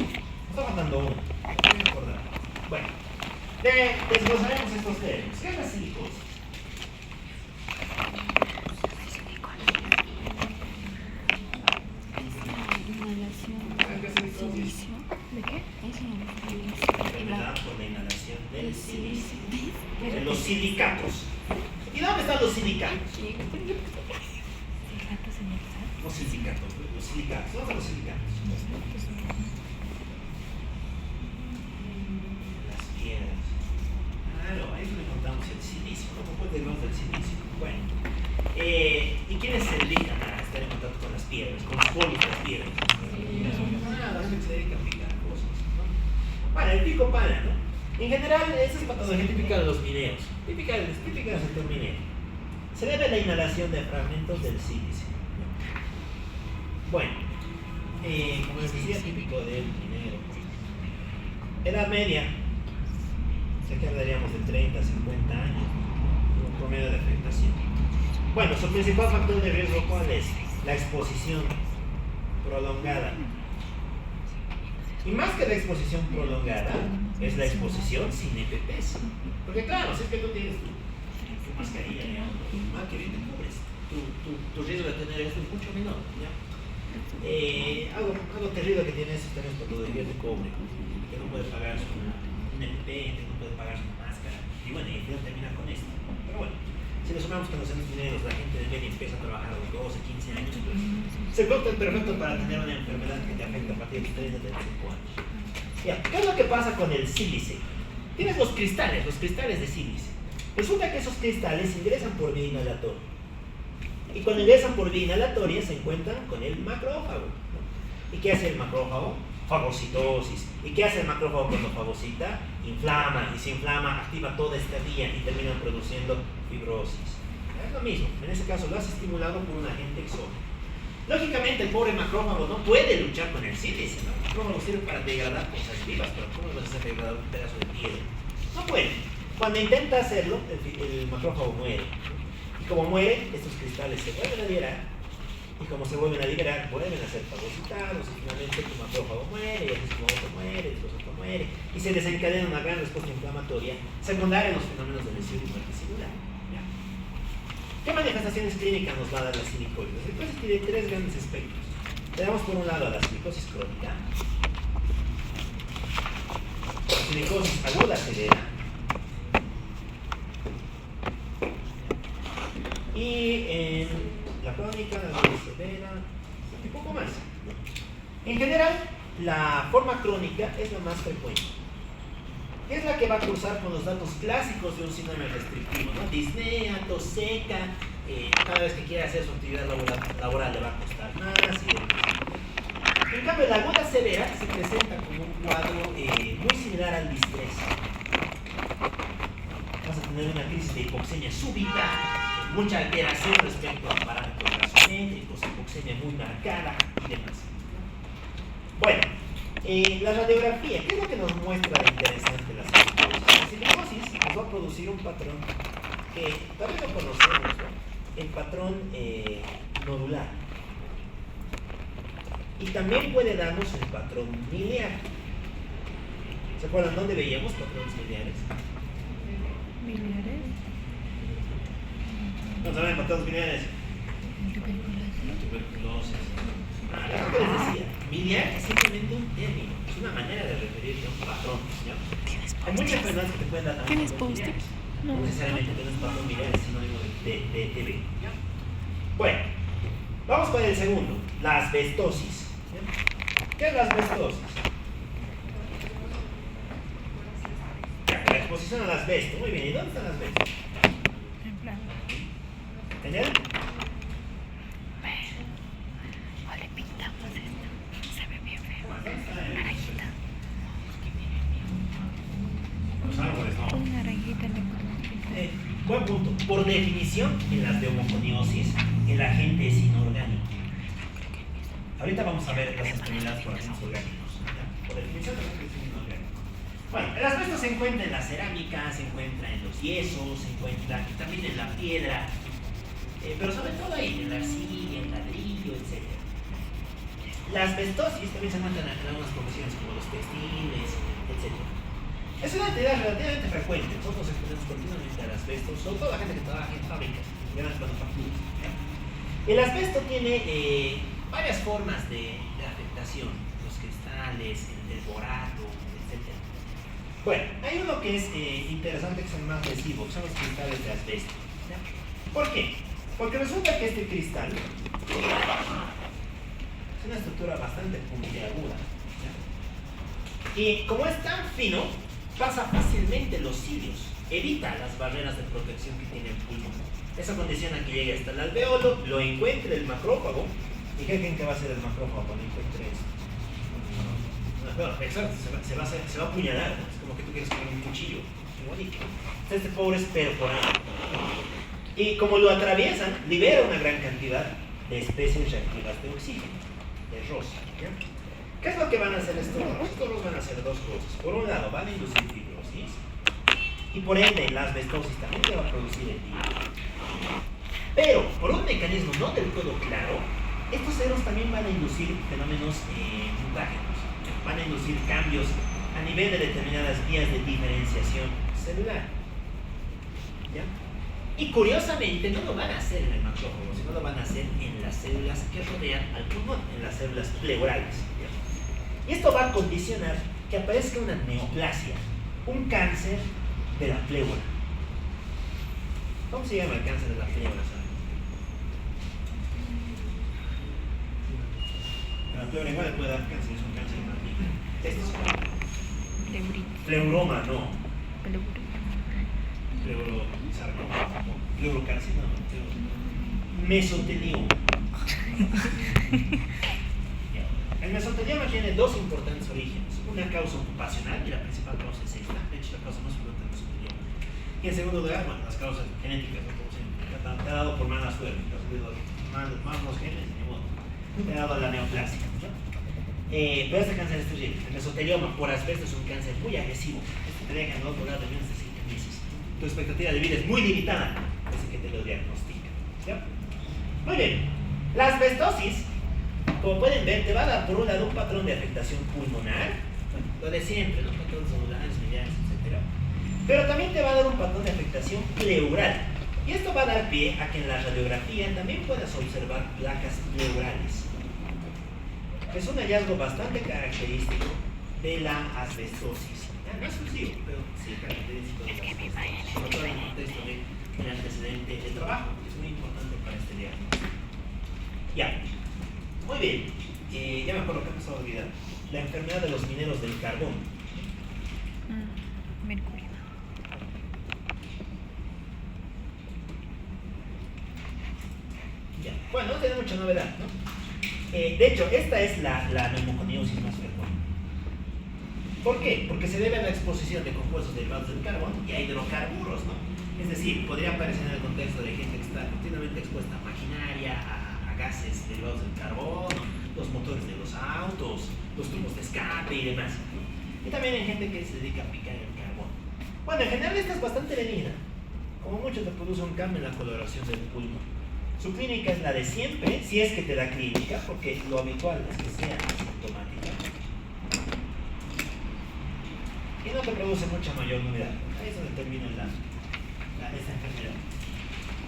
Nos está faltando uno. No me acordar. Bueno, desglosaremos estos términos. ¿Qué es la silicosis? ¿De qué? Enfermedad por la inhalación del silicio. De los silicatos. ¿Y dónde están los silicatos? Los silicatos. Los silicatos. ¿Dónde están los silicatos? Las piedras. Claro, ahí es donde encontramos el silicio. ¿No? Después derivamos del silicio. Bueno. ¿Y quiénes se dedican a estar en contacto con las piedras? Con los polvos de las piedras. La gente se dedica a picar cosas, ¿no? Bueno, el pico pala, ¿no? En general, esa es patología típica de los mineros, típica del sector minero. Se debe a la inhalación de fragmentos del sílice. Bueno, como les decía, típico del minero. Edad media, sé que hablaríamos de 30 a 50 años, un promedio de afectación. Bueno, su principal factor de riesgo, ¿cuál es? La exposición prolongada. Y más que la exposición prolongada, es la exposición sin EPPs. Porque claro, si es que tú tienes tu mascarilla, digamos, que bien te cubres, tu riesgo de tener esto es mucho menor, ¿ya? Algo terrible que tiene es tener patologías de cobre, que no puede pagar un EPP, que no puede pagar su máscara, y bueno, y el final termina con esto. Pero bueno, si le sumamos que en los años mineros la gente de media empieza a trabajar a los 12, 15 años, pues se encuentra perfecto para tener una enfermedad que te afecta a partir de 30 a 35 años. Ya, ¿qué es lo que pasa con el sílice? Tienes los cristales de sílice. Resulta que esos cristales ingresan por vía inhalatoria. Y cuando ingresan por vía inhalatoria se encuentran con el macrófago, ¿no? ¿Y qué hace el macrófago? Fagocitosis. ¿Y qué hace el macrófago cuando fagocita? Inflama, y si inflama, activa toda esta vía y terminan produciendo fibrosis. Es lo mismo, en ese caso lo has estimulado por un agente exógeno. Lógicamente el pobre macrófago no puede luchar con el sílice, ¿no? El macrófago sirve para degradar cosas vivas, pero ¿cómo vas a hacer degradar un pedazo de piedra? No puede. Cuando intenta hacerlo, el macrófago muere. Y como muere, estos cristales se vuelven a liberar. Y como se vuelven a liberar, vuelven a ser fagocitados. Y finalmente tu macrófago muere, y el mismo otro muere, después otro muere. Y se desencadena una gran respuesta inflamatoria secundaria a los fenómenos de lesión y muerte celular. ¿Qué manifestaciones clínicas nos va a dar la silicosis? La silicosis tiene tres grandes aspectos. Tenemos por un lado a la silicosis crónica, la silicosis aguda severa y la crónica, la aguda severa y poco más. En general, la forma crónica es la más frecuente. Es la que va a cruzar con los datos clásicos de un síndrome restrictivo, ¿no? Disnea, tos seca, cada vez que quiera hacer su actividad laboral le va a costar más y demás. En cambio, la aguda severa se presenta como un cuadro muy similar al distrés. Vas a tener una crisis de hipoxemia súbita, mucha alteración respecto a parámetros gasométricos, hipoxemia muy marcada y demás. Bueno. La radiografía, ¿qué es lo que nos muestra de interesante la silicosis? La silicosis nos va a producir un patrón que todavía no conocemos, ¿no? El patrón nodular. Y también puede darnos el patrón miliar. ¿Se acuerdan dónde veíamos patrones miliares? ¿Miliares? Vamos a ver patógenos biliares. Tuberculosis. Lo que les decía, biliar es simplemente un término, es una manera de referirse a un patrón. ¿Ya? Hay muchas enfermedades que te pueden dar también. ¿Tienes post-it? No necesariamente tienes patrón biliar, es sinónimo de TB. ¿Ya? Bueno, vamos con el segundo, la asbestosis. ¿Ya? ¿Qué es la asbestosis? La exposición al asbesto. Muy bien, ¿y dónde está el asbesto? En plan. ¿En él? O le pintamos esto. Se ve bien feo. Naranjita. Los árboles, ¿no? Un naranjita le podemos pintar. Buen punto. Por definición, en las neumoconiosis, el agente es inorgánico. Ahorita vamos a ver las enfermedades por agentes orgánicos. ¿Ya? Por definición, el agente es inorgánico. Bueno, el asbesto se encuentra en la cerámica, se encuentra en los yesos, se encuentra también en la piedra, pero sobre todo ahí, en la arcilla, en ladrillo, etc. La asbestosis también se encuentra en algunas profesiones como los textiles, etc. Es una actividad relativamente frecuente. Nosotros nos exponemos continuamente al asbesto, sobre todo la gente que trabaja en fábricas, en grandes manufacturas. El asbesto tiene varias formas de afectación, los cristales, el borato, etc. Bueno, hay uno que es interesante, que es el más lesivo, que son los cristales de asbesto. ¿Ya? ¿Por qué? Porque resulta que este cristal es una estructura bastante puntiaguda. ¿Ya? Y como es tan fino, pasa fácilmente los cilios, evita las barreras de protección que tiene el pulmón. Eso condiciona que llegue hasta el alveolo, lo encuentre el macrófago. ¿Y qué creen que va a hacer el macrófago cuando encuentre esto? Bueno, exacto, se va a apuñalar, ¿no? Es como que tú quieres poner un cuchillo, igualito. Este pobre es perforado. Y como lo atraviesan, libera una gran cantidad de especies reactivas de oxígeno, de rosa. ¿Ya? ¿Qué es lo que van a hacer estos dos? Estos dos van a hacer dos cosas. Por un lado, van a inducir fibrosis, y por ende, la asbestosis también te va a producir edema. Pero, por un mecanismo no del todo claro, estos ceros también van a inducir fenómenos mutágenos. Van a inducir cambios a nivel de determinadas vías de diferenciación celular. ¿Ya? Y curiosamente no lo van a hacer en el macrófago, sino lo van a hacer en las células que rodean al pulmón, en las células pleurales. ¿Ya? Y esto va a condicionar que aparezca una neoplasia, un cáncer de la pleura. ¿Cómo se llama el cáncer de la pleura? La pleura igual le puede dar cáncer, es un cáncer maligno. Esto es pleuroma, no. Pleurosarcoma, no. Pleurocarcinoma, mesotelioma. El mesotelioma tiene dos importantes orígenes. Una causa ocupacional y la principal causa es esta. De hecho, la causa más frecuente es el mesotelioma. Y en segundo lugar, bueno, las causas genéticas, ¿no? Como siempre, te ha dado por mala suerte, te has subido más los genes, ni modo. Te ha dado la neoplasia. ¿No? Pero este cáncer es terrible. El mesotelioma por asbesto es un cáncer muy agresivo. Te deja en otro lado de menos de 5 meses. Tu expectativa de vida es muy limitada desde que te lo diagnostican. ¿Ya? Muy bien. La asbestosis, como pueden ver, te va a dar por un lado un patrón de afectación pulmonar, bueno, lo de siempre, los patrones celulares, biliares, etc. Pero también te va a dar un patrón de afectación pleural. Y esto va a dar pie a que en la radiografía también puedas observar placas pleurales. Es un hallazgo bastante característico de la asbestosis. No es exclusivo, pero sí característico de la asbestosis. Sobre todo en el contexto del antecedente de trabajo, que es muy importante para este diagnóstico. Ya. Muy bien. Ya me acuerdo que he empezado a olvidar. La enfermedad de los mineros del carbón. Mercurio. Ya. Bueno, no tiene mucha novedad, ¿no? De hecho, esta es la neumoconiosis más frecuente. ¿Por qué? Porque se debe a la exposición de compuestos derivados del carbón y a hidrocarburos, ¿no? Es decir, podría aparecer en el contexto de gente que está continuamente expuesta a maquinaria, a gases derivados del carbón, los motores de los autos, los tubos de escape y demás. Y también hay gente que se dedica a picar el carbón. Bueno, en general esta es bastante benigna. Como mucho te produce un cambio en la coloración del pulmón. Su clínica es la de siempre, si es que te da clínica, porque lo habitual es que sea asintomática. Y no te produce mucha mayor novedad. Ahí es donde termina esta enfermedad.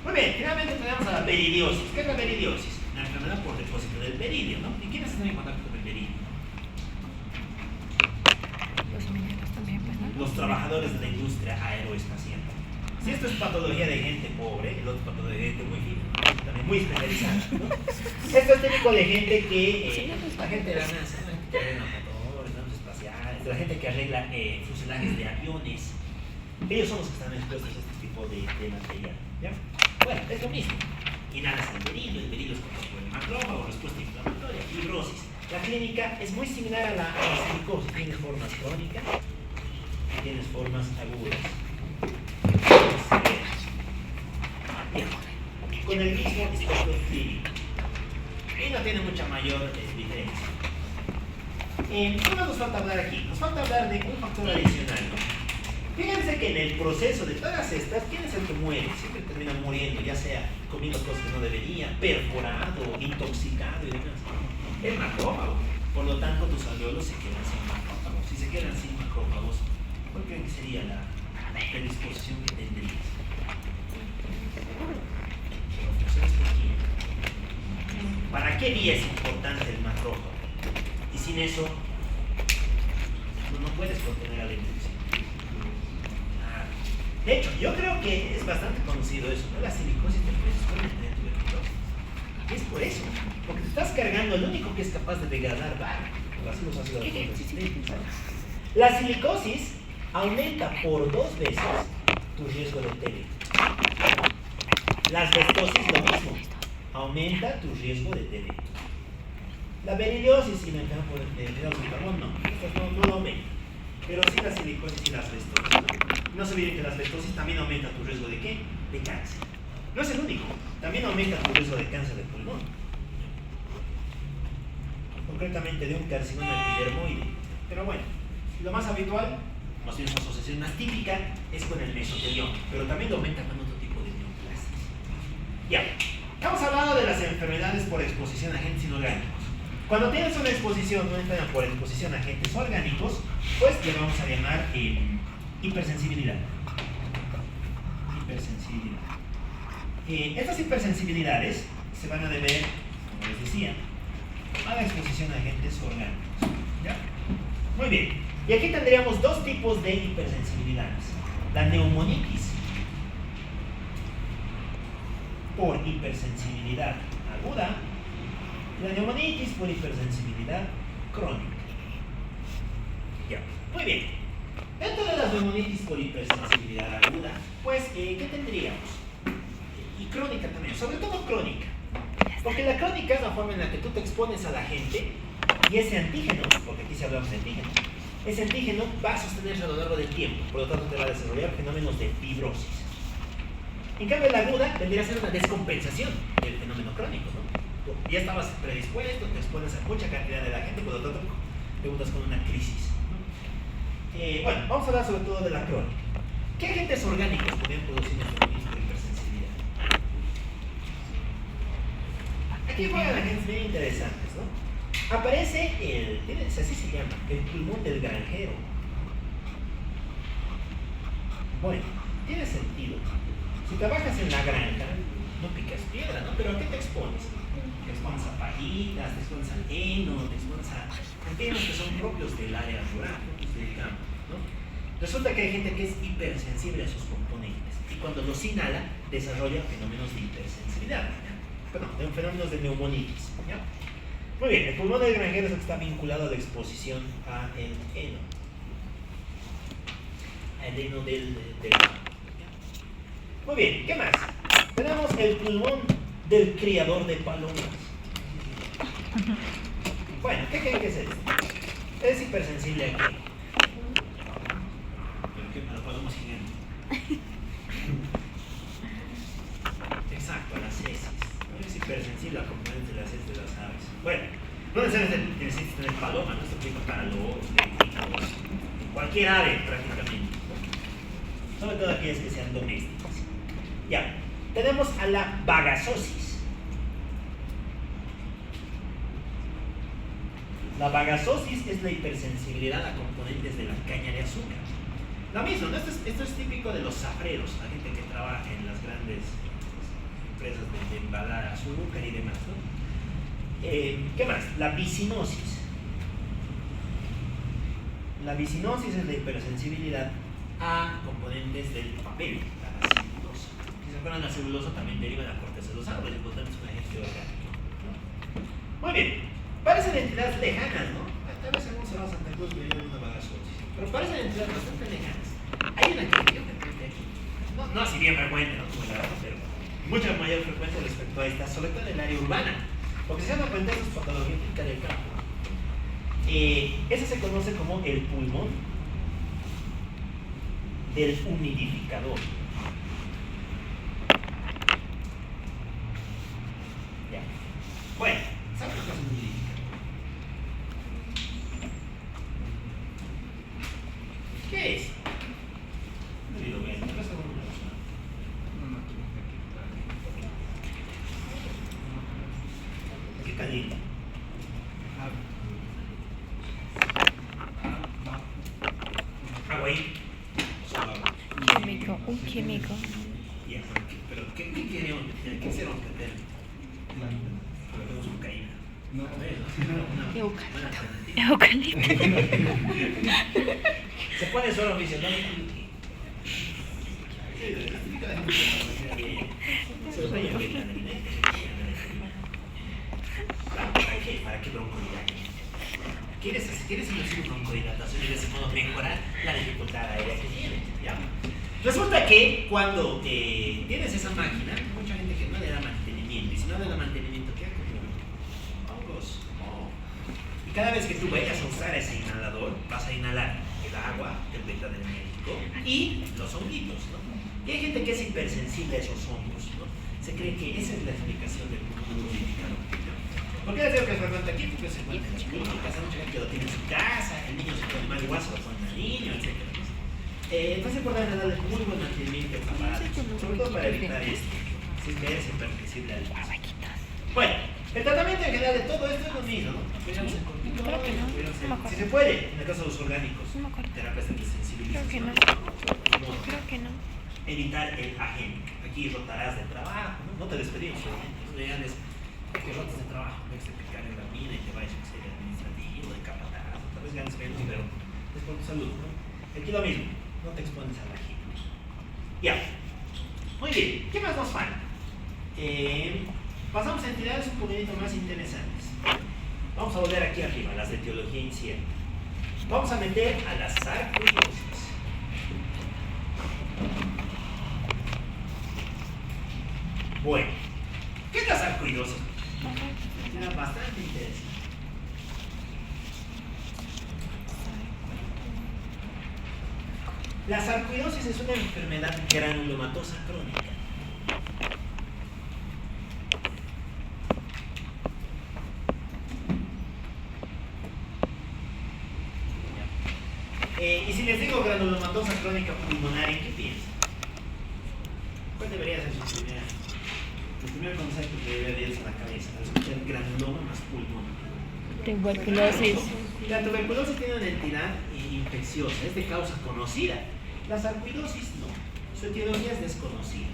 Muy bien, finalmente tenemos a la beridiosis. ¿Qué es la beridiosis? La enfermedad por depósito del beridio, ¿no? ¿Y quiénes están en contacto con el beridio? Los mineros también, pues, ¿no? Los trabajadores de la industria aeroespacial. Si esto es patología de gente pobre, el otro es patología de gente muy fina, también muy especializada, ¿no? Esto es típico de gente que, la gente de la NASA, la gente que arregla motores, naves espaciales, la gente que arregla fuselajes de aviones. Ellos son los que están expuestos a este tipo de material, ¿ya? Bueno, es lo mismo. Inhalas el beridio es controlado por el macrófago, respuesta inflamatoria, fibrosis. La clínica es muy similar a la silicosis. Tienes formas crónicas y tienes formas agudas. Con el mismo espectro clínico. Y no tiene mucha mayor diferencia. ¿Qué nos falta hablar aquí? Nos falta hablar de un factor adicional, ¿no? Fíjense que en el proceso de todas estas, ¿quién es el que muere? Siempre termina muriendo, ya sea comiendo cosas que no debería, perforado, intoxicado y demás. El macrófago. Por lo tanto, tus alveolos se quedan sin macrófagos. Si se quedan sin macrófagos, ¿cuál creen que sería la predisposición que tendrías? ¿Para qué vía es importante el macrófago? Y sin eso, no puedes contener a la infección. De hecho, yo creo que es bastante conocido eso, ¿no? La silicosis te puede tener tuberculosis. Es por eso, porque te estás cargando el único que es capaz de degradar así los ácidos resistentes. La silicosis aumenta por 2 veces tu riesgo de TB. La asbestosis lo mismo, aumenta tu riesgo de TB. La beridiosis y la enfermedad por dióxido de carbono no lo aumenta, pero sí la silicosis y la asbestosis, ¿no? No se olviden que la asbestosis también aumenta tu riesgo de ¿qué? De cáncer. No es el único, también aumenta tu riesgo de cáncer de pulmón. Concretamente de un carcinoma epidermoide. Pero bueno, lo más habitual, más bien su asociación más típica, es con el mesotelioma, pero también lo aumenta con otro tipo de neoplasias. Ya, hemos hablado de las enfermedades por exposición a agentes inorgánicos. Cuando tienes una exposición, una enfermedad por exposición a agentes orgánicos, pues le vamos a llamar hipersensibilidad. Estas hipersensibilidades se van a deber, como les decía, a la exposición a agentes orgánicos. ¿Ya? Muy bien. Y aquí tendríamos 2 tipos de hipersensibilidades. La neumonitis por hipersensibilidad aguda y la neumonitis por hipersensibilidad crónica. Ya. Muy bien. Dentro de las neumonitis por hipersensibilidad aguda, pues, ¿qué tendríamos? Y crónica también, sobre todo crónica. Porque la crónica es la forma en la que tú te expones a la gente y ese antígeno, porque aquí sí hablamos de antígeno, ese antígeno va a sostenerse a lo largo del tiempo, por lo tanto te va a desarrollar fenómenos de fibrosis. En cambio, la aguda vendría a ser una descompensación del fenómeno crónico, ¿no? Ya estabas predispuesto, te expones a mucha cantidad de la gente, por lo tanto debutas con una crisis. Bueno, vamos a hablar sobre todo de la crónica. ¿Qué agentes orgánicos pueden producir neumonitis por hipersensibilidad? Aquí juegan agentes bien interesantes, ¿no? Aparece así se llama, el pulmón del granjero. Bueno, tiene sentido. Si trabajas en la granja, no picas piedra, ¿no? Pero ¿a qué te expones? Te expones a pajitas, te expones al heno, te expones a antenas que son propios del área rural, propios del campo, ¿no? Resulta que hay gente que es hipersensible a sus componentes y cuando los inhala desarrolla fenómenos de hipersensibilidad, de fenómenos de neumonitis, ¿ya? Muy bien, el pulmón del granjero es el que está vinculado a la exposición a el heno. Al heno del campo. Muy bien, ¿qué más? Tenemos el pulmón del criador de palomas. Bueno, ¿qué creen que es esto? Es hipersensible aquí. ¿Pero qué? Para palomas gigantes. Exacto, a las heces. Es hipersensible a componentes de las heces de las aves. Bueno, no necesariamente necesitas tener paloma, no se aplica para loros, cualquier ave prácticamente, ¿no? Sobre todo aquellas que sean domésticas. Ya, tenemos a la bagazosis. La bagazosis es la hipersensibilidad a componentes de la caña de azúcar. Lo mismo, ¿no? Esto es típico de los zafreros, la gente que trabaja en las grandes empresas de embalar azúcar y demás, ¿no? ¿Qué más? La vicinosis. La vicinosis es la hipersensibilidad a componentes del papel, a la celulosa. Si se acuerdan, la celulosa también deriva de la corteza de los árboles, por tanto es un agente orgánico, ¿no? Muy bien, parecen entidades lejanas, ¿no? Tal vez algún cerrado Santa Cruz me dio una vagasosis, pero parecen entidades bastante lejanas. Hay una que yo frecuente aquí, no así bien frecuente, ¿no? Como la otra, pero mucha mayor frecuencia respecto a esta, sobre todo en el área urbana, porque se dan cuenta de esa patología típica del campo. Ese se conoce como el pulmón del humidificador. Ya. Bueno, ¿sabes lo que es un humidificador? ¿Qué es? No digo bien, no es alguna cosa. ¿Qué calienta? Agua ahí. Químico, un químico. Ya, pero ¿qué queremos meter? ¿Qué queremos meter? Tenemos cocaína. No, Eucalipto. Se pone solo oficial, ¿no? Se los voy a ver. ¿Para qué broncodilatación? ¿Quieres inducir broncodilatación y de ese modo mejorar la dificultad aérea que tienes? ¿Ya? Resulta que cuando tienes esa máquina, mucha gente que no le da mantenimiento, y si no le da mantenimiento, ¿qué hace? Hongos. Y cada vez que tú vayas a usar ese inhalador, vas a inhalar el agua del beta del médico y los honguitos, ¿no? Y hay gente que es hipersensible a esos hongos, ¿no? Se cree que esa es la explicación del humidificador. ¿Por qué les digo que es frecuente aquí? Porque se encuentra en las clínicas, hay mucha gente que lo tiene en su casa, el niño se pone mal igual, se lo pone al niño, etc. Entonces es importante darle muy buen mantenimiento al aparato, sobre todo para evitar esto, si es hipersensible al paso. Bueno, el tratamiento en general de todo esto es lo mismo, ¿no? Cuidamos el corticoide, Creo que no, cuidamos no me acuerdo. si se puede, en el caso de los orgánicos, No me acuerdo. terapias de desensibilización. Creo que no. Bueno, Creo que no. evitar el agente. Aquí rotarás de trabajo, ¿no? No te despedimos, obviamente. Lo ideal es que rotes de trabajo, ves de picar en la mina y te vayas a ser administrativo, de capataz, tal vez ganes menos, pero es por tu salud, ¿no? Aquí lo mismo, no te expones al agente. Ya. Muy bien, ¿qué más nos falta? Pasamos a entidades un poquito más interesantes. Vamos a volver aquí arriba, las de etiología incierta. Vamos a meter a las sarcoidosis. Bueno, ¿qué es la sarcoidosis? Era bastante interesante. La sarcoidosis es una enfermedad granulomatosa crónica. Y si les digo granulomatosa crónica pulmonar, ¿en qué piensan? ¿Cuál debería ser su el primer concepto que debería irse a la cabeza al escuchar granuloma más pulmón? Tuberculosis. La tuberculosis tiene una entidad infecciosa, es de causa conocida. La sarcoidosis no, su etiología es desconocida.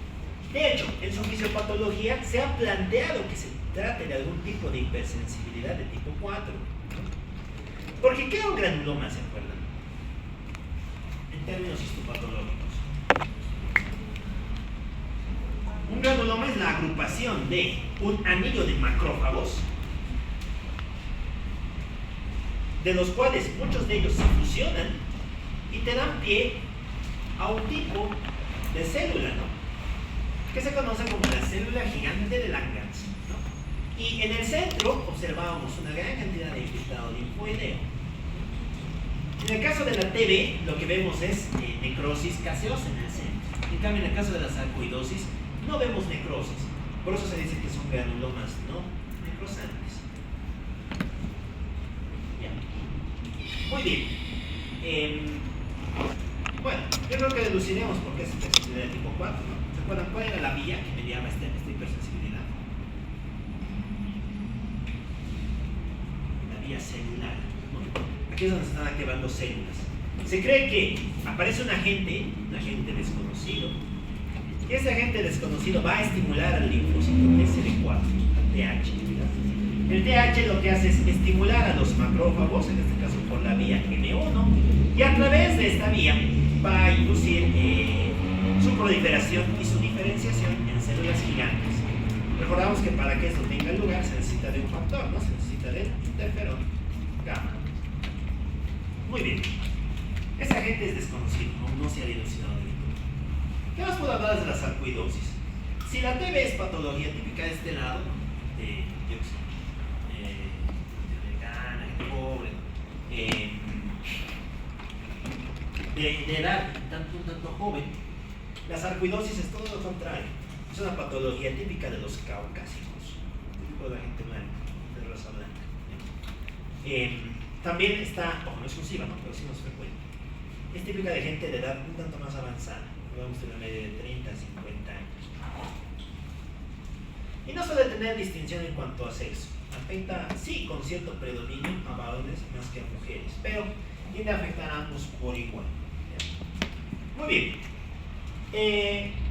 De hecho, en su fisiopatología se ha planteado que se trate de algún tipo de hipersensibilidad de tipo 4. Porque ¿qué es un granuloma, se acuerdan? En términos histopatológicos. Un granuloma es la agrupación de un anillo de macrófagos, de los cuales muchos de ellos se fusionan y te dan pie a un tipo de célula, ¿no? Que se conoce como la célula gigante de Langerhans, ¿no? Y en el centro observábamos una gran cantidad de infiltrado linfoideo. En el caso de la TB, lo que vemos es necrosis gaseosa en el centro. En cambio, en el caso de la sarcoidosis, no vemos necrosis. Por eso se dice que son granulomas no necrosantes. Ya. Muy bien. Bueno, yo creo que deduciremos por qué es hipersensibilidad de tipo 4, ¿no? ¿Se acuerdan cuál era la vía que mediaba esta hipersensibilidad? La vía celular. Bueno, aquí es donde se están activando células. Se cree que aparece un agente desconocido, Y ese agente desconocido va a estimular al linfocito TCD4, al TH. El TH lo que hace es estimular a los macrófagos, en este caso por la vía M1, y a través de esta vía va a inducir su proliferación y su diferenciación en células gigantes. Recordamos que para que esto tenga lugar se necesita de un factor, ¿no? Se necesita del interferón gamma. Muy bien. Ese agente es desconocido, no se ha dilucidado del todo. ¿Qué más puedo hablar de la sarcoidosis? Si la TB es patología típica de este lado, de pobre, de edad un tanto joven, la sarcoidosis es todo lo contrario. Es una patología típica de los caucásicos, típico de la gente blanca, de raza blanca. También está, ojo, no exclusiva, ¿no? Pero sí no es frecuente. Es típica de gente de edad un tanto más avanzada, vamos a tener una media de 30 a 50 años. Y no suele tener distinción en cuanto a sexo. Afecta, sí, con cierto predominio a varones más que a mujeres, pero tiende a afectar a ambos por igual. Muy bien.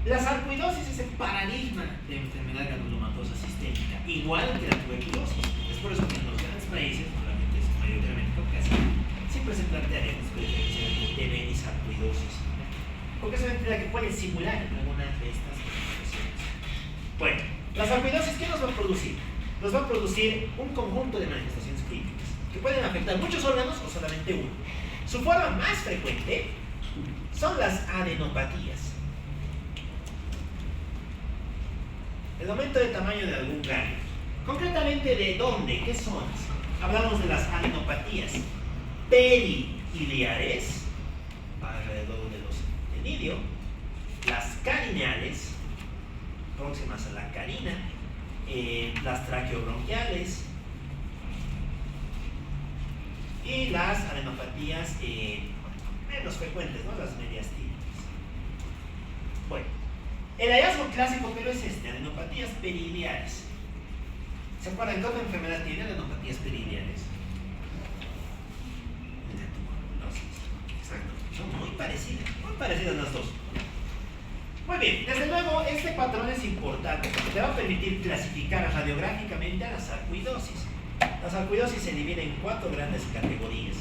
La sarcoidosis es el paradigma de enfermedad granulomatosa sistémica, igual que la tuberculosis. Es por eso que en los grandes países, normalmente es mayoritariamente caucásico, siempre se plantearemos que diferenciar entre TB y sarcoidosis, porque es una enfermedad que puede simular alguna de estas manifestaciones. Bueno, la sarcoidosis, ¿qué nos va a producir? Nos va a producir un conjunto de manifestaciones clínicas que pueden afectar muchos órganos o solamente uno. Su forma más frecuente son las adenopatías. El aumento de tamaño de algún ganglio. Concretamente, ¿de dónde? ¿Qué zonas? Hablamos de las adenopatías periliares, alrededor de los tenidio, las carineales, próximas a la carina, las traqueobronquiales y las adenopatías menos frecuentes, ¿no? Las mediastínicas. Bueno, el hallazgo clásico, pero es adenopatías periliares. ¿Se acuerdan qué otra enfermedad tiene adenopatías periliares? La tuberculosis. Exacto. Son muy parecidas las dos. Muy bien, desde luego este patrón es importante porque te va a permitir clasificar radiográficamente a la sarcoidosis. La sarcoidosis se divide en 4 grandes categorías.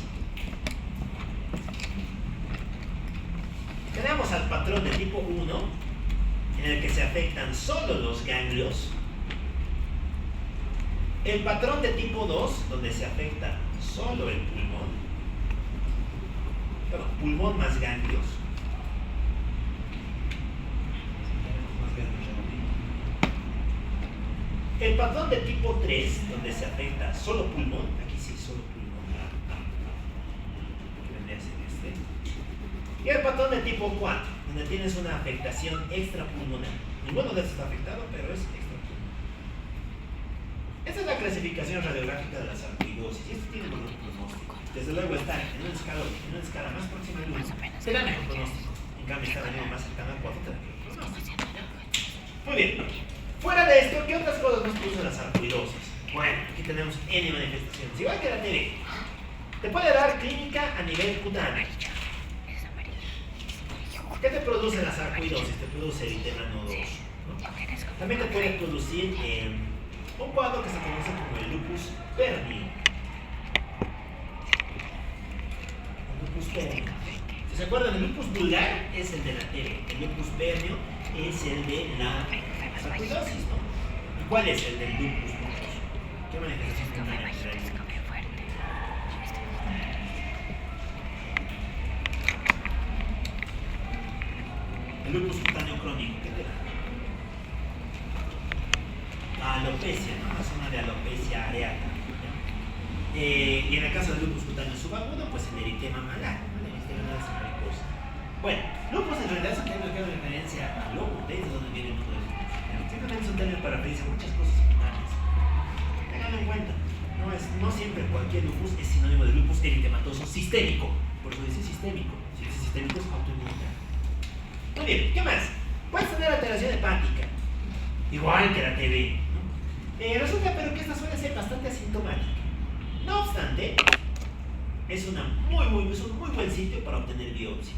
Tenemos al patrón de tipo 1, en el que se afectan solo los ganglios. El patrón de tipo 2, donde se afecta solo el pulmón. Perdón, pulmón más ganglios. El patrón de tipo 3, donde se afecta solo pulmón, aquí sí, solo pulmón, que vendría a ser este. Y el patrón de tipo 4, donde tienes una afectación extrapulmonar. Ninguno de estos está afectado, pero es extrapulmonar. Esta es la clasificación radiográfica de la sarcoidosis, y esto tiene un pronóstico. Desde luego está en una escala más próxima al 1, te da mejor pronóstico. En cambio, está más cercana al 4, te da mejor pronóstico. Muy bien. Fuera de esto, ¿qué otras cosas nos produce la sarcoidosis? Bueno, aquí tenemos N manifestaciones, igual que la TB. Te puede dar clínica a nivel cutáneo. ¿Qué te produce la sarcoidosis? Te produce eritema nodoso, ¿no? También te puede producir un cuadro que se conoce como el lupus pernio. El lupus pernio. Si se acuerdan, el lupus vulgar es el de la TB, el lupus pernio es el de la sarcoidosis, ¿no? ¿Y cuál es el del lupus? ¿Qué manifestación cutánea trae? El lupus cutáneo crónico, ¿qué te da? La alopecia, ¿no? La zona de alopecia areata. Y en el caso del lupus cutáneo subagudo, pues el eritema malar, ¿no? El eritema mariposa. Bueno, lupus en realidad es un término que hace referencia a lupus, ¿ves? De donde viene el nombre del lupus. Simplemente es un término para referirse a muchas cosas cutáneas. Ténganlo en cuenta. No siempre cualquier lupus es sinónimo de lupus eritematoso sistémico. Por eso dice sistémico. Si dice sistémico es autoinmunitario. Muy bien, ¿qué más? Puedes tener alteración hepática, igual que la TB, ¿no? Resulta pero que esta suele ser bastante asintomática. No obstante, es un muy buen sitio para obtener biopsia.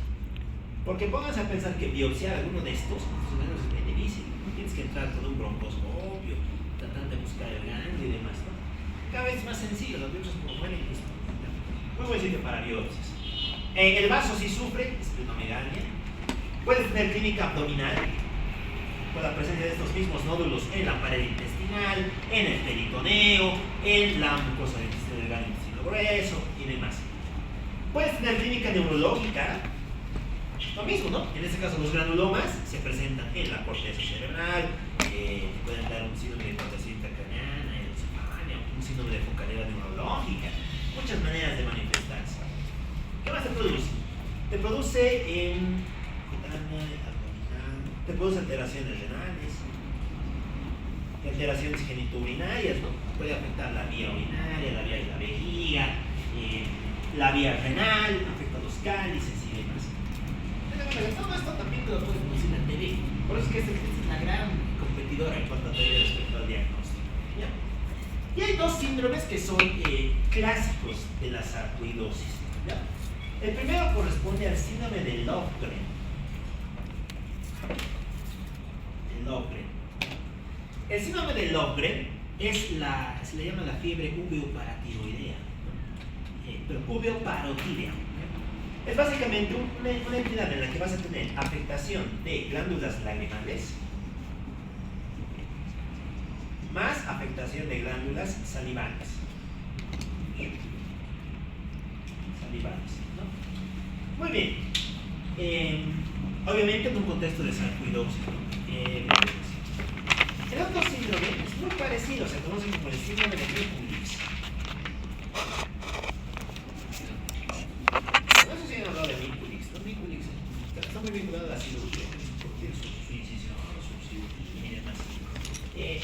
Porque pónganse a pensar que biopsiar alguno de estos órganos es bien difícil. Tienes que entrar con un broncoscopio, tratando de buscar el ganglio y demás, ¿no? Cada vez es más sencillo, los biopsias como mueren y listo. Muy buen sitio para biopsias. El vaso sí sufre, esplenomegalia. Puede tener clínica abdominal, con la presencia de estos mismos nódulos en la pared intestinal, en el peritoneo, en la mucosa del intestino grueso y demás. Puedes tener clínica neurológica, lo mismo, ¿no? En este caso los granulomas se presentan en la corteza cerebral, pueden dar un síndrome de corteza intracraneana, encefalea, un síndrome de focalidad neurológica, muchas maneras de manifestarse. ¿Qué más te produce? Te produce cutánea, abdominal, te produce alteraciones renales, alteraciones genitourinarias, ¿no? Puede afectar la vía urinaria, la vía de la vejiga, la vía renal, afecta los cálices y demás. Todo esto también te lo puedes producir en TV. Por eso es que esta es la gran competidora en cuanto a TV respecto al diagnóstico. ¿Ya? Y hay dos síndromes que son clásicos de la sarcoidosis. ¿Ya? El primero corresponde al síndrome de Lofgren. El síndrome de Lofgren se le llama la fiebre uveoparatiroidea, pero uveoparotídea. Es básicamente una entidad en la que vas a tener afectación de glándulas lagrimales más afectación de glándulas salivales. ¿No? Muy bien. Obviamente en un contexto de sarcoidosis. El otro síndrome es muy parecido, se conoce como el síndrome de Mikulicz. No sé si han hablado de Mikulicz, ¿no? Mikulicz está muy vinculado a la cirugía, porque tiene su incisión, su cirugía y demás.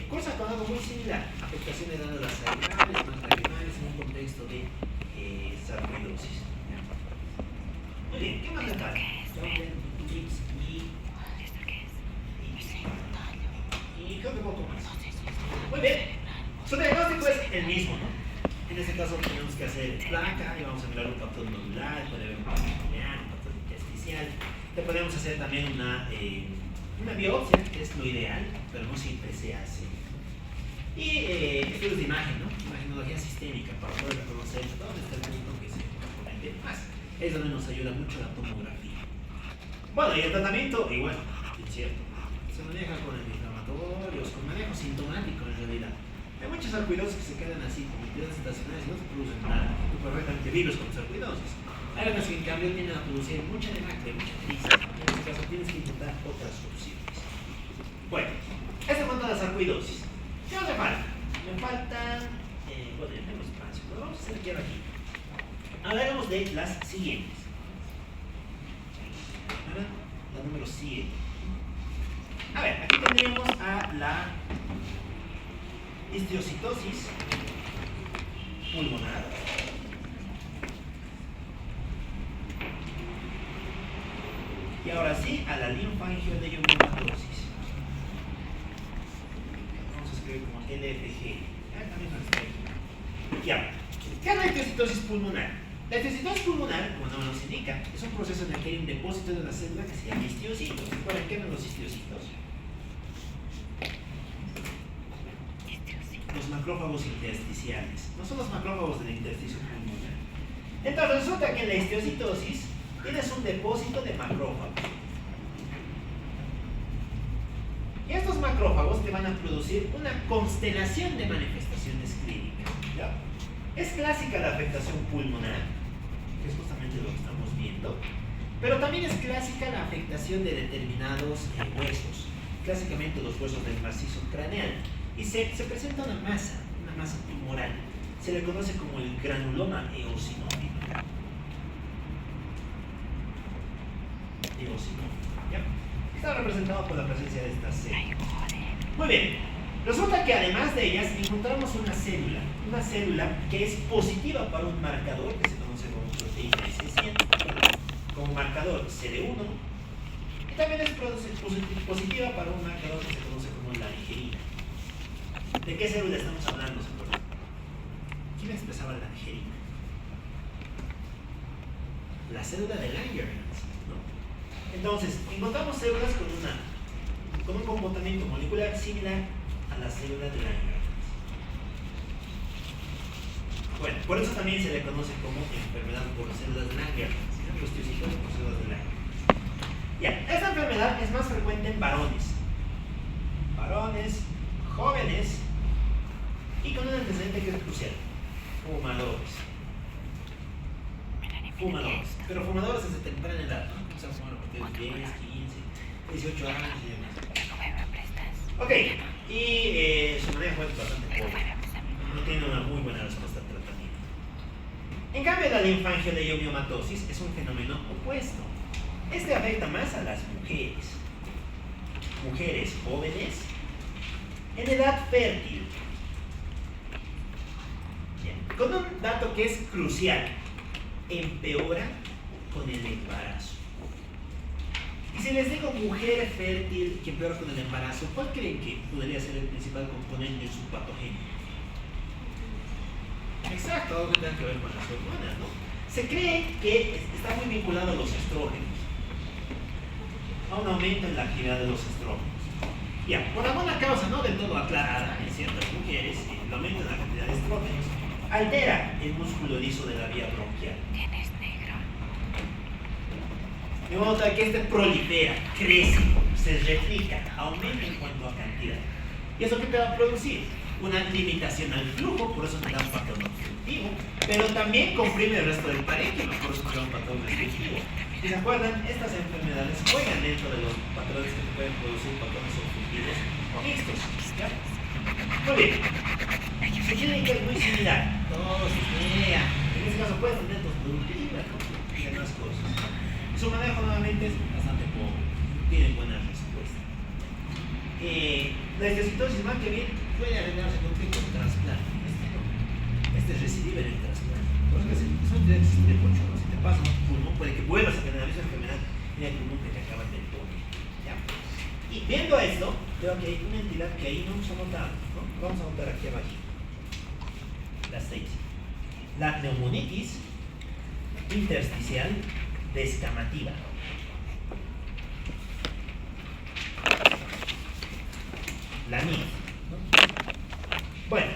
Cursa con algo muy similar, afectación de glándulas salivales, más lagrimales en un contexto de sarcoidosis. Muy bien, ¿qué más le falta? Y creo que poco más. Muy bien, su diagnóstico es el mismo, ¿no? En este caso tenemos que hacer placa y vamos a mirar un factor nodular, puede haber un factor lineal, un factor intersticial. Te podemos hacer también una biopsia, que es lo ideal, pero no siempre se hace. Y estudios de imagen, ¿no? Imagenología sistémica para poder reconocer dónde está el punto que se componente más. Es donde nos ayuda mucho la tomografía. Bueno, y el tratamiento, igual, incierto. Se maneja con antiinflamatorios, con manejo sintomático en realidad. Hay muchos sarcoidosis que se quedan así, como entidades estacionarias y no se producen nada. Tú perfectamente vives con sarcoidosis. Hay otras que en cambio tienden a producir mucha debacle, mucha crisis. En este caso tienes que intentar otras soluciones. Bueno, eso en cuanto a la sarcoidosis. ¿Qué nos falta? Me faltan, bueno, ya tengo espacio, pero vamos a hacer ya aquí. Hablamos de las siguientes. La número 7. A ver, aquí tendríamos a la histiocitosis pulmonar. Y ahora sí, a la linfangiodeyomatosis. Vamos a escribir como LFG. También lo escribí. Ya. ¿Qué es la histiocitosis pulmonar? La histiocitosis pulmonar, como el nombre nos indica, es un proceso en el que hay un depósito de una célula que se llama histiocitos. ¿Recuerdan qué eran los histiocitos? Los macrófagos intersticiales. No son los macrófagos del intersticio pulmonar. Entonces resulta que en la histiocitosis tienes un depósito de macrófagos. Y estos macrófagos te van a producir una constelación de manifestaciones clínicas. ¿Ya? Es clásica la afectación pulmonar, que es justamente lo que estamos viendo, pero también es clásica la afectación de determinados huesos, clásicamente los huesos del macizo craneal, y se presenta una masa tumoral, se le conoce como el granuloma eosinófilo. ¿Ya? Está representado por la presencia de estas células. Muy bien. Resulta que además de ellas encontramos una célula que es positiva para un marcador que se conoce como proteína IC100, como marcador CD1, y también es positiva para un marcador que se conoce como la angelina. ¿De qué célula estamos hablando? ¿Quién expresaba la angelina? La célula de Langerhans, ¿no? Entonces, encontramos células con un comportamiento molecular similar a las células de Langerhans. Bueno, por eso también se le conoce como enfermedad por células de Langerhans, los tiocitos por células de Langerhans. Ya, esta enfermedad es más frecuente en varones. Varones, jóvenes y con un antecedente que es crucial: fumadores. Fumadores, pero fumadores desde temprana edad, ¿no? Empiezan a fumar a partir de 10, 15, 18 años y demás. Ok, y su manejo es bastante pobre. No tiene una muy buena respuesta al tratamiento. En cambio, la linfangioleumiomatosis es un fenómeno opuesto. Este afecta más a las mujeres. Mujeres jóvenes en edad fértil. Bien. Con un dato que es crucial: empeora con el embarazo. Y si les digo mujer fértil que empeora con el embarazo, ¿cuál creen que podría ser el principal componente de su patogenia? Exacto, algo que tenga que ver con las hormonas, ¿no? Se cree que está muy vinculado a los estrógenos, a un aumento en la actividad de los estrógenos. Ya, por alguna causa no del todo aclarada en ciertas mujeres, el aumento en la cantidad de estrógenos altera el músculo liso de la vía bronquial. Tienes negro. De modo tal que este prolifera, crece, se replica, aumenta en cuanto a cantidad. ¿Y eso qué te va a producir? Una limitación al flujo, por eso te da un patrón obstructivo, pero también comprime el resto del parénquima, por eso te da un patrón restrictivo. Si se acuerdan, estas enfermedades juegan dentro de los patrones que pueden producir patrones obstructivos o mixtos. ¿Ya? Muy bien. Se tiene que es muy similar. Todos en este caso pueden tener dos productivas, ¿no? Y demás cosas. Su manejo nuevamente es bastante pobre, tiene buena respuesta. La histiocytosis más que bien puede arreglarse con trasplante. Este es recidivo en el trasplante. Por eso es una entidad que existe mucho, ¿no? Si te pasa un pulmón, puede que vuelvas a tener la misma enfermedad y el pulmón que te acaba de poner. ¿Ya? Y viendo esto, veo que hay una entidad que ahí no hemos anotado, ¿no? Vamos a anotar aquí abajo. Las 6. La neumonitis intersticial descamativa. La NIT, ¿no? Bueno,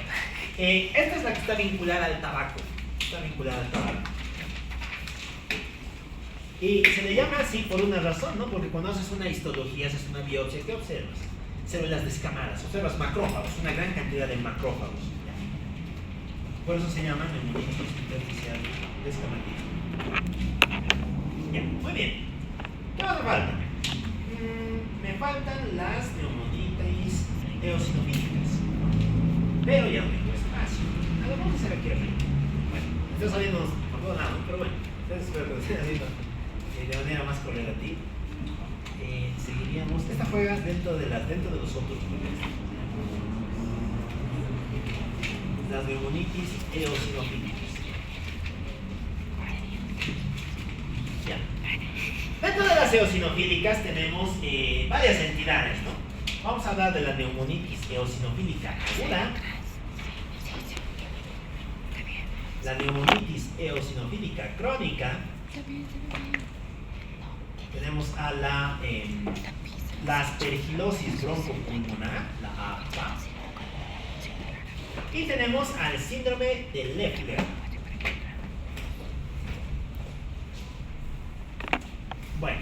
esta es la que está vinculada al tabaco. Está vinculada al tabaco. Y se le llama así por una razón, ¿no? Porque cuando haces una histología, haces una biopsia, ¿qué observas? Células descamadas, observas macrófagos, una gran cantidad de macrófagos. Por eso se llama neumonitis intersticial descamativa. Ya, muy bien. ¿Qué más me falta? Me faltan las neumonitis eosinofílicas. Pero ya no tengo espacio. A lo vamos a hacer aquí arriba. Bueno, estoy saliendo por todo lado, pero bueno, espero que lo estén haciendo de manera más correlativa. Seguiríamos. Esta juega dentro de los otros grupos. Las neumonitis eosinofílicas. Ya. Dentro de las eosinofílicas tenemos varias entidades, ¿no? Vamos a hablar de la neumonitis eosinofílica aguda, la neumonitis eosinofílica crónica, tenemos a la aspergilosis broncopulmonar, la APA, y tenemos al síndrome de Leffler. Bueno,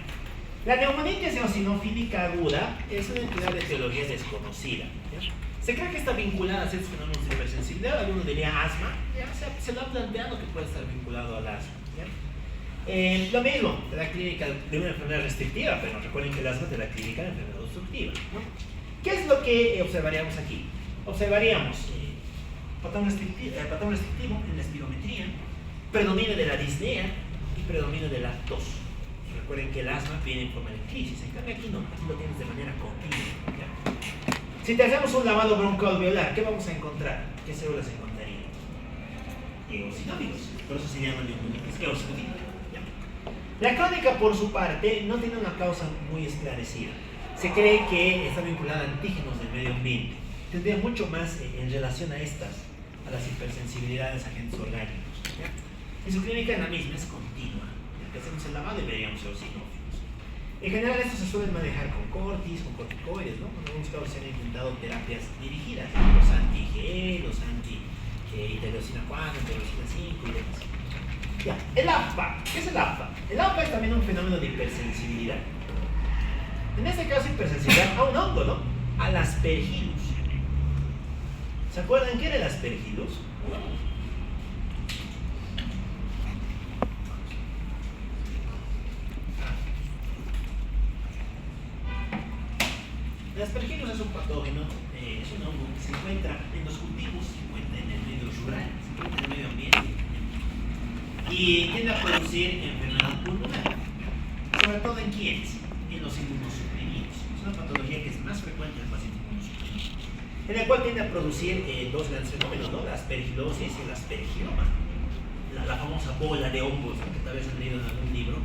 la neumonitis eosinofílica aguda es una entidad de etiología desconocida. ¿Ya? Se cree que está vinculada a ciertos fenómenos de hipersensibilidad, algunos diría asma, ¿ya? Se lo ha planteado que puede estar vinculado al asma. ¿Ya? Lo mismo, de la clínica de una enfermedad restrictiva, pero recuerden que el asma es de la clínica de enfermedad obstructiva, ¿no? ¿Qué es lo que observaríamos aquí? Observaríamos patrón restrictivo en la espirometría, predominio de la disnea y predominio de la tos. Recuerden que el asma viene en forma de crisis, en cambio aquí no, aquí lo tienes de manera continua. ¿Ya? Si te hacemos un lavado broncoalveolar, ¿qué vamos a encontrar? ¿Qué células encontraríamos? Eosinófilos, por eso se llaman neumonitis eosinofílica. La crónica, por su parte, no tiene una causa muy esclarecida. Se cree que está vinculada a antígenos del medio ambiente. Tendría mucho más en relación a estas, a las hipersensibilidades a agentes orgánicos. ¿Ya? Y su clínica es la misma, es continua. Ya que hacemos el lavado y veríamos eosinófilos. En general estos se suelen manejar con cortis, con corticoides, ¿no? En algunos casos se han intentado terapias dirigidas, ¿no? Los anti-G, los anti-interleucina 4, interleucina 5 y demás. Ya, el AMPA. ¿Qué es el AMPA? El AMPA es también un fenómeno de hipersensibilidad. En este caso, hipersensibilidad a un hongo, ¿no? Al Aspergillus. ¿Se acuerdan qué era el Aspergillus? El Aspergillus es un patógeno, es un hongo que se encuentra en los cultivos, se encuentra en el medio rural, se encuentra en el medio ambiente y tiende a producir enfermedad pulmonar, sobre todo en quiénes, en los inmunosuprimidos. Es una patología que es más frecuente en el paciente inmunosuprimido, en el cual tiende a producir dos grandes fenómenos, ¿no? La aspergilosis y el aspergiloma. La famosa bola de hongos, ¿no? Que tal vez han leído en algún libro,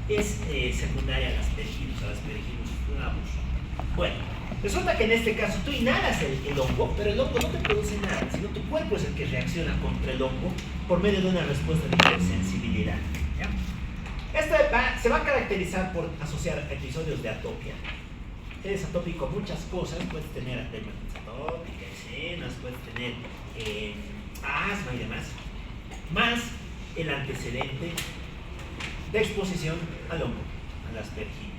es secundaria al Aspergillus flavus. Bueno, resulta que en este caso tú inhalas el hongo, pero el hongo no te produce nada, sino tu cuerpo es el que reacciona contra el hongo por medio de una respuesta de hipersensibilidad. ¿Ya? Se va a caracterizar por asociar episodios de atopia. Eres atópico a muchas cosas, puedes tener dermatitis atópica, eczemas, puedes tener asma y demás, más el antecedente de exposición al hongo, al Aspergillus.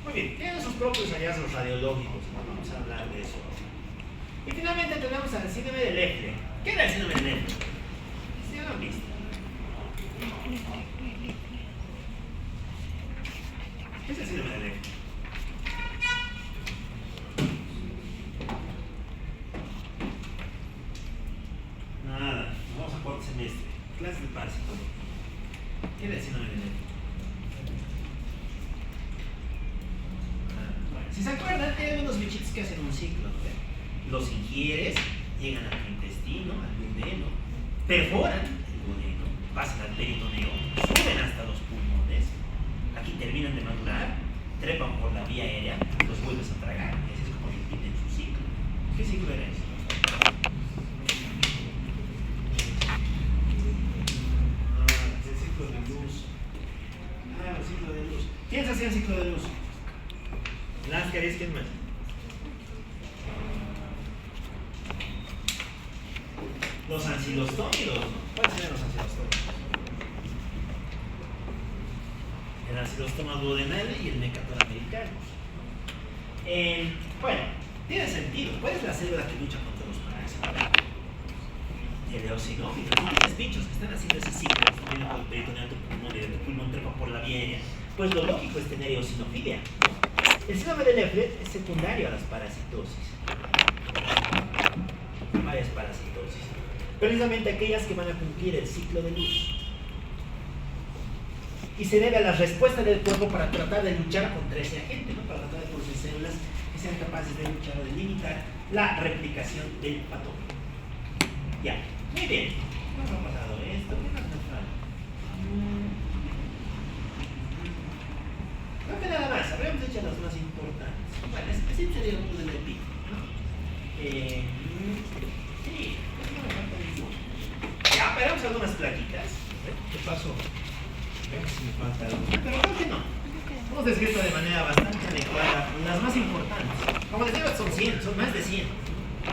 Muy bien, tienen sus propios hallazgos radiológicos, ¿no? Vamos a hablar de eso. Y finalmente tenemos al síndrome de Leffler. ¿Qué era el síndrome de Leffler? ¿Sí lo han visto? ¿Qué es el síndrome de Leffler? Nada, nos vamos a cuarto semestre. Clases de parasitología. ¿Qué era el síndrome de Leffler? Si se acuerdan, hay algunos bichitos que hacen un ciclo, ¿no? Los ingieres, llegan a tu intestino, al duodeno, perforan el duodeno, pasan al peritoneo, suben hasta los pulmones, aquí terminan de madurar, trepan por la vía aérea, los vuelves a tragar, y así es como repiten su ciclo. ¿Qué ciclo era ese? El ciclo de luz. El ciclo de luz. ¿Quién se hacía el ciclo de luz? Las que ¿quién más? Los ancilostómidos, ¿no? ¿Cuáles eran los ancilostómidos? El ancilostoma duodenal y el mecatorhamericanus. Bueno, tiene sentido. ¿Cuál es la célula que lucha contra los parásitos? El eosinófilo. Tienes bichos que están haciendo ese ciclo, están por el peritoneo de tu pulmón y de tu pulmón trepa por la vía aérea. Pues lo lógico es tener eosinofilia. El síndrome de Leffler es secundario a las parasitosis. Varias parasitosis. Precisamente aquellas que van a cumplir el ciclo de luz. Y se debe a la respuesta del cuerpo para tratar de luchar contra ese agente, ¿no? Para tratar de producir células que sean capaces de luchar o de limitar la replicación del patógeno. Ya, muy bien. ¿Cómo ha pasado esto? ¿Qué más nos falta? Creo que nada más, habríamos hecho las más importantes. Bueno, así sería el mundo del pico, ¿no? Sí, no me falta ninguno. Ya, veremos algunas plaquitas. ¿Qué pasó? Veamos si me falta algo. Pero creo que no. Hemos descrito de manera bastante adecuada las más importantes. Como les digo, son 100, son más de 100.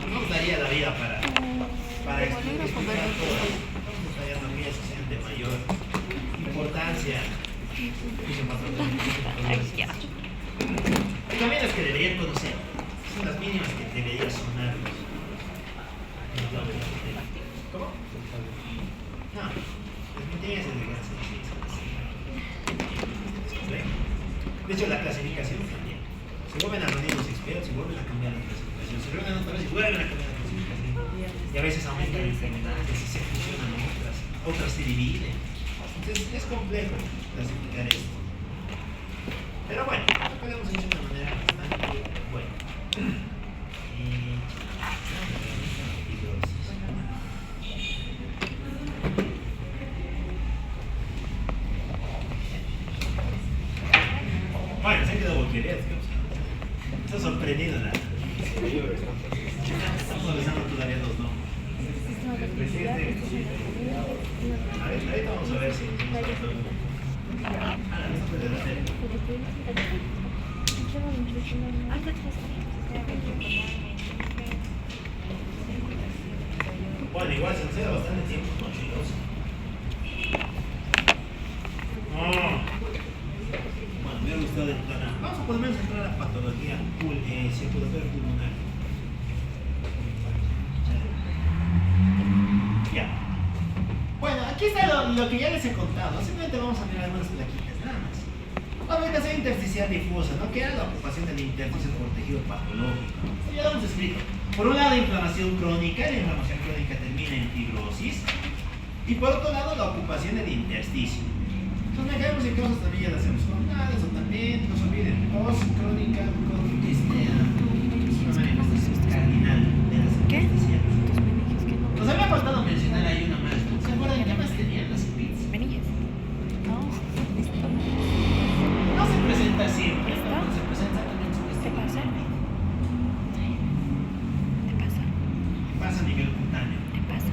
No nos daría la vida para explicar todas. No nos daría la vida que sean de mayor importancia. Y también las que deberían conocer. Son las mínimas que deberían sonar. ¿Cómo? No, las mínimas deberían ser. De hecho, la clasificación también. Se vuelven a reunir los expertos, se vuelven a cambiar la clasificación. Se reúnen otra vez y vuelven a cambiar la clasificación. Y a veces aumentan enfermedades y se fusionan otras se dividen. Entonces es complejo clasificar esto. Pero bueno, lo podemos hacer de una manera bastante buena. Bueno, se han quedado boquiabiertos. Está sorprendido nada. Estamos revisando todavía los nombres. A ver, ahorita vamos a ver si Eso puede hacer. Bueno, igual se nos queda bastante tiempo, ¿no, chicos? Bueno, me ha gustado entrar a... Vamos a por lo menos entrar a patología circulatoria pulmonar. Ya. Bueno, aquí está lo que ya les he contado. Simplemente vamos a mirar algunas plaquitas, nada más. La afectación intersticial difusa, ¿no? Que era la ocupación del intersticio por tejido patológico. Ya lo hemos escrito. Por un lado, inflamación crónica. La inflamación crónica termina en fibrosis. Y por otro lado, la ocupación del intersticio. Entonces, mecanismos y causas también ya las hemos contado. Eso también, no se olviden. Tos crónica con es una manifestación cardinal de las intersticiales. Nos había faltado mencionar ahí una más. ¿Se acuerdan qué más tenían las PITS? No se presenta siempre, pero se presenta también su ¿Qué pasa? Pasa a nivel cutáneo. ¿Qué pasa?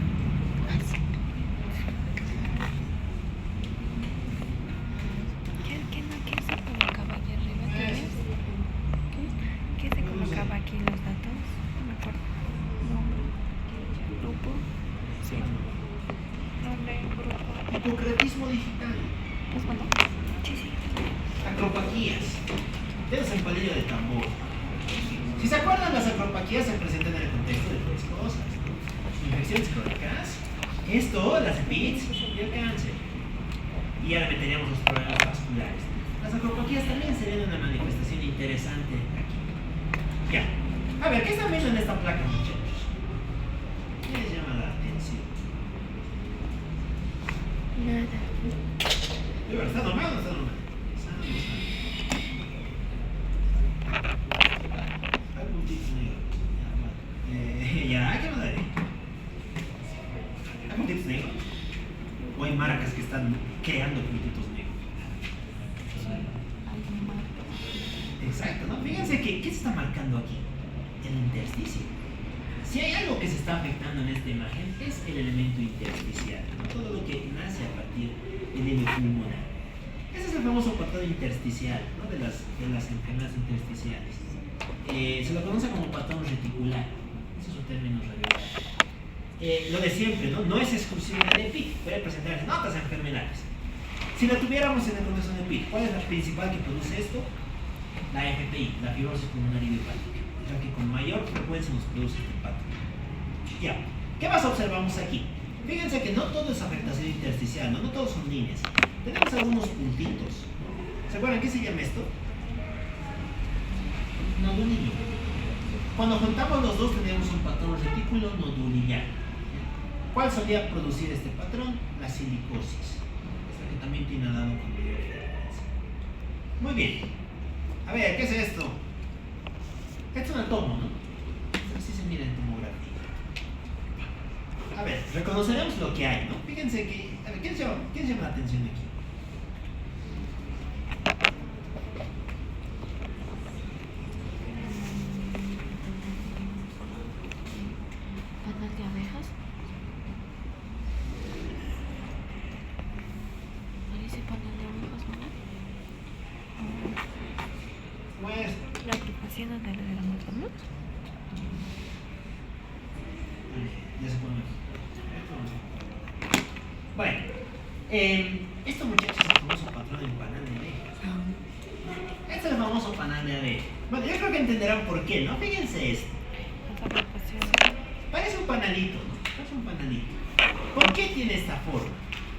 ¿Qué se colocaba aquí arriba? ¿Qué se colocaba aquí los datos? No me acuerdo. Nombre, grupo, sí. Nombre, grupo. Hipocretismo digital. ¿Nos mandó? Sí. Acropaquías. Dedos en palillo de tambor. Si se acuerdan, las acropaquías se presentan en el contexto de tres cosas: infecciones crónicas, las PITS y el cáncer. Y ahora meteríamos los problemas vasculares. Las acropaquías también serían una manifestación interesante aquí. Ya. A ver, ¿qué están viendo en esta placa, muchachos? ¿Qué les llama la atención? Nada. ¿Está normal o no está normal? Hay puntitos negros. Ya, ¿qué más hay? ¿Hay puntitos negros? ¿O hay marcas que están creando puntitos negros? Exacto, ¿no? Fíjense que, ¿qué se está marcando aquí? El intersticio. Si hay algo que se está afectando en esta imagen, es el elemento intersticial, ¿no? Todo lo que nace a partir del hilo pulmonar. Ese es el famoso patrón intersticial, ¿no? de las enfermedades intersticiales. Se lo conoce como patrón reticular. Ese es un término regular. Lo de siempre, ¿no? No es exclusividad de PIT, puede presentarse en otras enfermedades. Si la tuviéramos en el contexto de PIT, ¿cuál es la principal que produce esto? La FPI, la fibrosis pulmonar idiopática, es la que con mayor frecuencia nos produce este patrón. Ya, ¿qué más observamos aquí? Fíjense que no todo es afectación intersticial, no todos son líneas. Tenemos algunos puntitos. ¿Se acuerdan qué se llama esto? Nodulillo. Cuando juntamos los dos tenemos un patrón retículo nodulinar. ¿Cuál solía producir este patrón? La silicosis. Esta que también tiene dado con mayor frecuencia. Muy bien. A ver, ¿qué es esto? Esto es un átomo, ¿no? Así se mira en tomografía. A ver, reconoceremos lo que hay, ¿no? Fíjense que... A ver, ¿quién llama la atención aquí? ¿Panal de abejas? Parece panal de abejas, ¿no? Pues... La agrupación de los átomos. Ya se pone. Bueno, esto, muchachos, es el famoso patrón del panal de abejas. Este es el famoso panal de abejas. Bueno, yo creo que entenderán por qué, ¿no? Fíjense esto. Parece un panalito, ¿no? Parece un panalito. ¿Por qué tiene esta forma?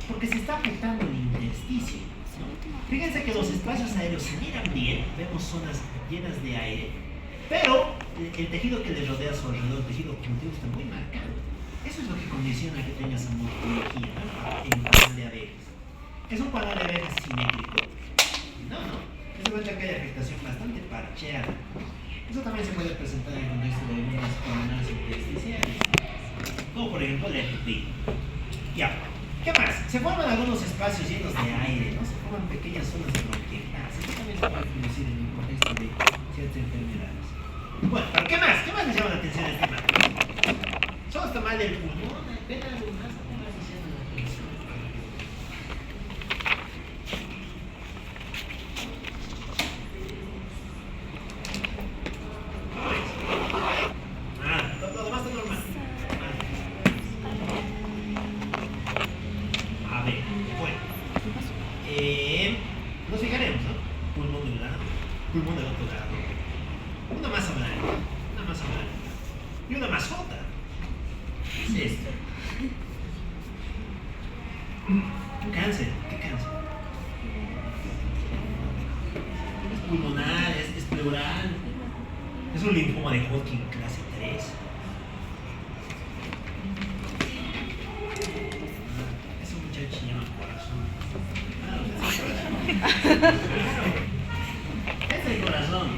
Porque se está afectando el intersticio, ¿no? Fíjense que los espacios aéreos se miran bien, vemos zonas llenas de aire, pero el tejido que le rodea a su alrededor, el tejido conjuntivo, está muy marcado. Eso es lo que condiciona que tenga esa morfología, ¿no? En un panal de abejas. ¿Es un panal de abejas simétrico? No. Es de que hay afectación bastante parcheada. Eso también se puede presentar en el contexto de unas pulmonares intersticiales, como por ejemplo la FPI. Ya. ¿Qué más? Se forman algunos espacios llenos de aire, ¿no? Se forman pequeñas zonas de bronquiolitis. Eso también se puede producir en el contexto de ciertas enfermedades. Bueno, ¿pero qué más? ¿Qué más les llama la atención a este mal? Solo está mal del pulmón, apenas algo más, se llama la atención. Bueno, nos fijaremos, ¿no? Pulmón de un lado, pulmón del otro lado. Una masa blanca, una masa blanca. Y una masota. ¿Qué es esto? Cáncer, ¿qué cáncer? Es pulmonar, es pleural. Es un linfoma de Hodgkin clase 3. Es un muchacho que llama corazón. Es el corazón.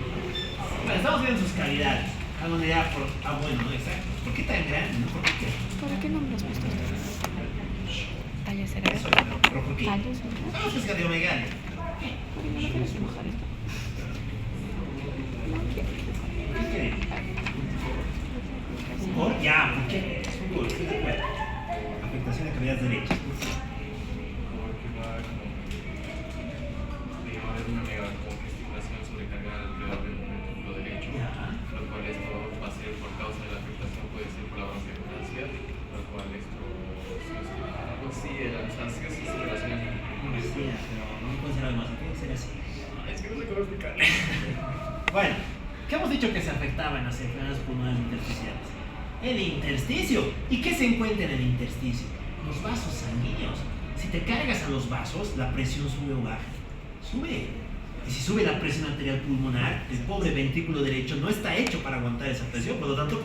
Bueno, estamos viendo sus cavidades. Algo de ya por. Bueno, ¿no? Exacto. ¿Por qué tan grande? ¿No? ¿Por qué? ¿Para qué nombre has puesto esto? Tallo cerebral. Eso, pero ¿por qué? Tallo cerebral. Sabemos que es cardiomegalia. ¿Por qué no lo quieres dibujar esto? ¿Qué? ¿Por? Ya, ¿por qué? Fútbol, estoy de acuerdo. Afectación de cavidades derechas. Una megacongestionación sobrecargada alrededor del ventrículo derecho, lo cual esto va a ser por causa de la afectación, puede ser por avance de ganancia, lo cual esto sí, las ansias se relacionan con Sí, pero no puede ser algo más, tiene que ser así. Es que no sé cómo explicar. Bueno, ¿qué hemos dicho que se afectaba en las enfermedades pulmonares intersticiales? El intersticio. ¿Y qué se encuentra en el intersticio? Los vasos sanguíneos. Si te cargas a los vasos, la presión sube o baja. Sube. Y si sube la presión arterial pulmonar, el pobre ventrículo derecho no está hecho para aguantar esa presión, por lo tanto,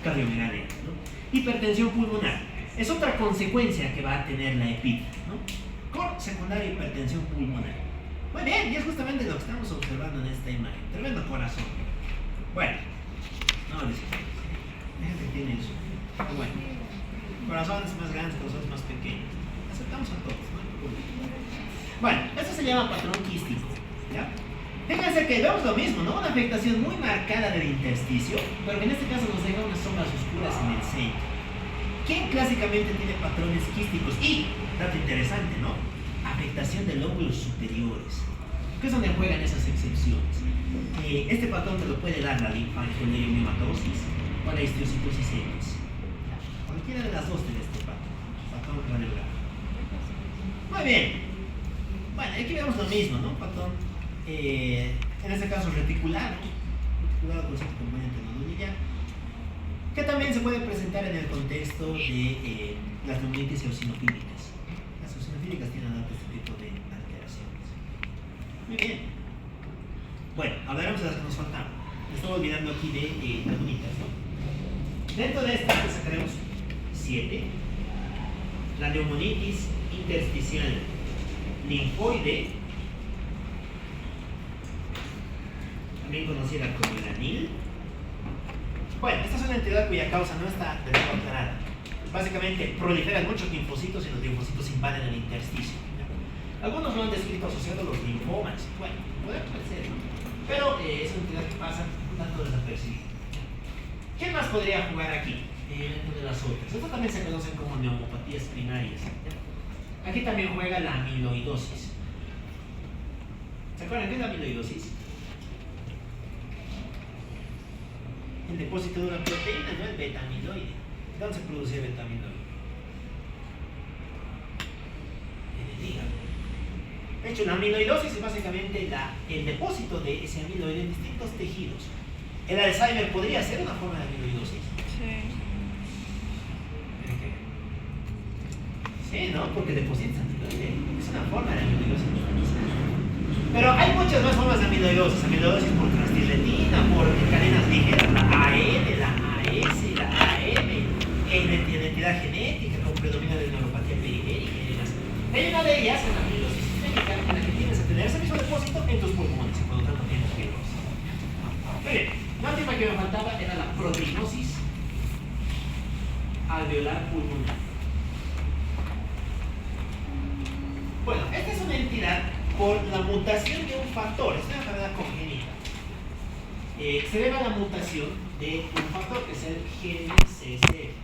cardiomegalia, ¿no? Hipertensión pulmonar. Es otra consecuencia que va a tener la EPID, ¿no? Con secundaria hipertensión pulmonar. Muy bien, y es justamente lo que estamos observando en esta imagen. Tremendo corazón. Bueno, no les dejen que tiene eso. Pero bueno, corazones más grandes, corazones más pequeños. Aceptamos a todos, ¿no? Bueno, esto se llama patrón quístico, ¿ya? Fíjense que vemos lo mismo, ¿no? Una afectación muy marcada del intersticio, pero que en este caso nos deja unas sombras oscuras en el centro. ¿Quién clásicamente tiene patrones quísticos? Y, dato interesante, ¿no? Afectación de lóbulos superiores, que es donde juegan esas excepciones. Este patrón te lo puede dar la linfangioliomatosis o la histiocytosis X. Cualquiera de las dos tiene este patrón radiográfico. Muy bien. Bueno, aquí vemos lo mismo, ¿no? Patrón, en este caso reticulado con cierto componente nodulilla, que también se puede presentar en el contexto de las neumonitis eosinofílicas. Las eosinofílicas tienen este tipo de alteraciones. Muy bien. Bueno, hablaremos de las que nos faltan. Me estoy olvidando aquí de neumonitas, ¿no? Dentro de estas sacaremos 7. La neumonitis intersticial linfoide, también conocida como el ANIL. Bueno, esta es una entidad cuya causa no está de nuevo aclarada. Básicamente proliferan muchos linfocitos y los linfocitos invaden el intersticio. Algunos lo han descrito asociado a los linfomas. Bueno, puede ser, ¿no? Pero es una entidad que pasa un tanto desapercibida. ¿Qué más podría jugar aquí? Dentro de las otras. Estas también se conocen como neumopatías primarias. Aquí también juega la amiloidosis. ¿Se acuerdan qué es la amiloidosis? El depósito de una proteína, no el beta-amiloide. ¿Dónde se produce el beta-amiloide? En el hígado. De hecho, la amiloidosis es básicamente el depósito de ese amiloide en distintos tejidos. El Alzheimer podría ser una forma de amiloidosis. Sí. Sí, ¿no? Porque depositas amiloide. Es una forma de amiloidosis. Pero hay muchas más formas de amiloidosis. Amiloidosis por transtirretina, por cadenas ligeras, la AN, la AS, la AM, identidad genética, con predominio de neuropatía periférica y demás. Hay una de ellas, la amiloidosis sistémica, en la que tienes a tener ese mismo depósito en tus pulmones y por lo tanto tienes fibrosis. Muy bien, la última que me faltaba era la proteinosis alveolar pulmonar. Bueno, esta es una entidad por la mutación de un factor, es una enfermedad congénita. Se debe a la mutación de un factor que es el GNCCF.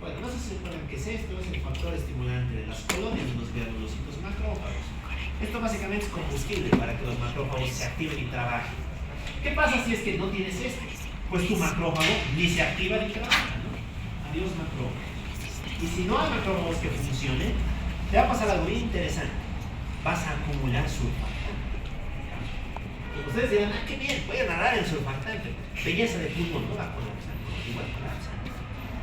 Bueno, no sé si se acuerdan qué es esto, es el factor estimulante de las colonias de los granulocitos macrófagos. Esto básicamente es combustible para que los macrófagos se activen y trabajen. ¿Qué pasa si es que no tienes esto? Pues tu macrófago ni se activa ni trabaja, ¿no? Adiós macrófago. Y si no hay macrófagos que funcionen, te va a pasar algo bien interesante. Vas a acumular surfactante. Ustedes dirán, ah, qué bien, voy a nadar en surfactante. Belleza de pulmón, no va a colapsar, igual colapsa.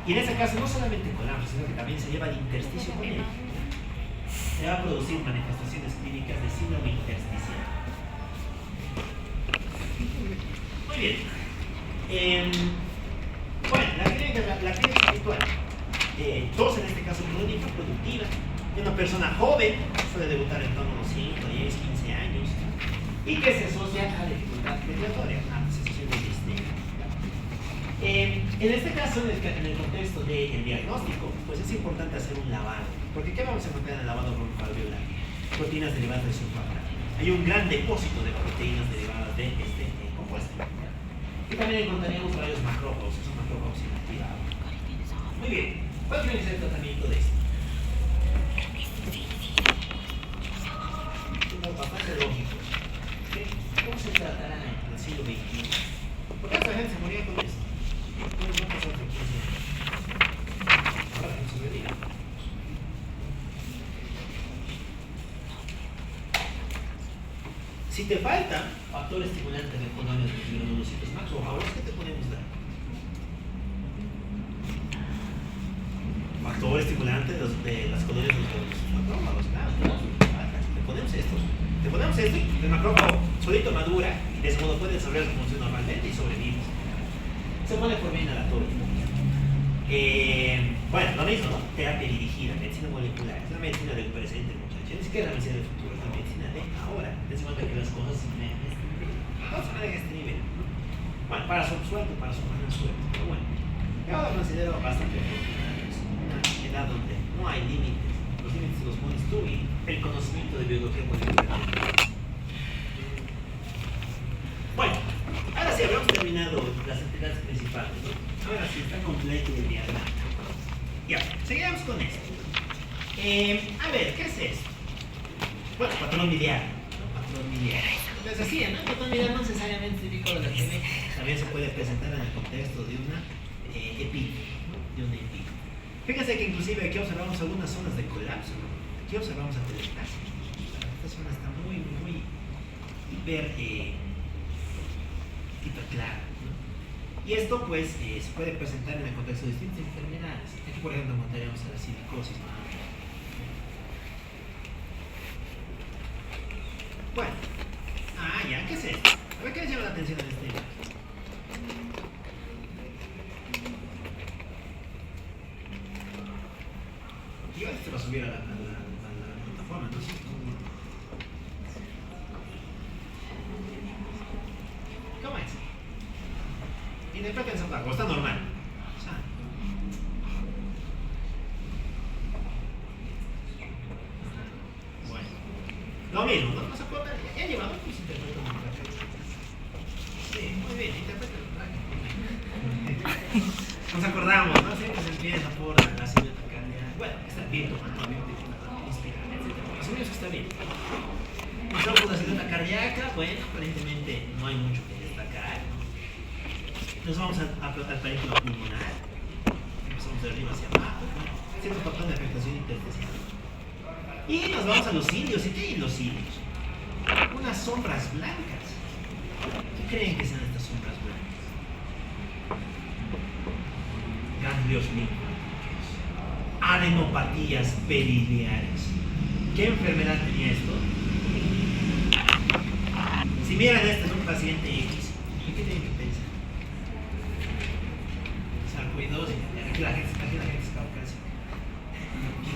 Y en ese caso no solamente colapsa, sino que también se lleva el intersticio con él. Se va a producir manifestaciones clínicas de síndrome intersticial. Muy bien. Bueno, la clínica habitual. Tos en este caso crónica, productiva. Una persona joven, suele debutar en torno a los 5, 10, 15 años. Y que se asocia a dificultad respiratoria, a sensación de disnea. En este caso, en el contexto del diagnóstico, pues es importante hacer un lavado. Porque ¿qué vamos a encontrar en el lavado broncoalveolar? Proteínas derivadas del surfactante. Hay un gran depósito de proteínas derivadas de este compuesto. Y también encontraríamos varios macrófagos, esos macrófagos inactivados. Muy bien, ¿cuál tiene que ser el tratamiento de esto? Es bastante lógico. ¿Cómo se tratará en el siglo XXI? Porque esta gente se moría con esto. No pasó hace 15 años. Ahora no se vería. Si te faltan factores estimulantes de condonios de los granulocitos macrófagos, ¿qué te podemos dar? Factor estimulante de las colonias de los macrófagos, claro, te ponemos esto, el macrófago solito madura y de ese modo puede desarrollar su función normalmente y sobrevive. Se pone por vía inhalatoria. Bueno, lo mismo, ¿no? Terapia dirigida, medicina molecular, es la medicina del presente, muchachos, ni siquiera la medicina del futuro, es la medicina de ahora. Es cuenta que las cosas se ven a este nivel. Todos se ven a este nivel. Bueno, para su suerte, para su mala suerte, pero bueno. Yo lo considero bastante afortunado. Es una edad donde no hay límites. Los límites los pones tú y el conocimiento de biología molecular. Bueno, ahora sí, habremos terminado las entidades principales, ¿no? Ahora sí, está completo el diagrama. Ya, seguimos con esto. A ver, ¿qué es esto? Bueno, patrón miliar. Patrón miliar. Les decía, ¿no? El patrón miliar no necesariamente típico de la TV. También se puede presentar en el contexto de una EPI, ¿no? De una EPI. Fíjense que inclusive aquí observamos algunas zonas de colapso, ¿no? Aquí observamos atelectasia. Esta zona está muy hiper clara, ¿no? Y esto pues se puede presentar en el contexto de distintas enfermedades. Aquí por ejemplo encontraríamos a la silicosis, ¿no? Bueno, ya, ¿qué es esto? A ver, ¿qué les llama la atención en este libro? Y ahora se va a subir a la plataforma, ¿no? ¿Cómo es? Interpreten esa placa, está normal. Bueno, lo mismo, ¿no? No se puede ver. Ya llevamos, pues interpreta una placa. Sí, muy bien, interpreta la placa. Nos acordamos, ¿no? Siempre se empieza por la silueta cardíaca. Bueno, está bien tomando, inspirar, etc. Asumimos que está bien. Pasamos por la silueta cardíaca, bueno, aparentemente no hay mucho que destacar. Nos vamos al parénquima pulmonar. Empezamos de arriba hacia abajo. Cierto patrón de afectación intersticial. Y nos vamos a los cilios. ¿Y qué hay en los cilios? Unas sombras blancas. ¿Qué creen que sean estas sombras blancas? Ganglios linfáticos. Adenopatías periliares. ¿Qué enfermedad tenía esto? Si miran, este es un paciente X. ¿Qué tienen que pensar? Sarcoidosis. Aquí la gente es caucásica.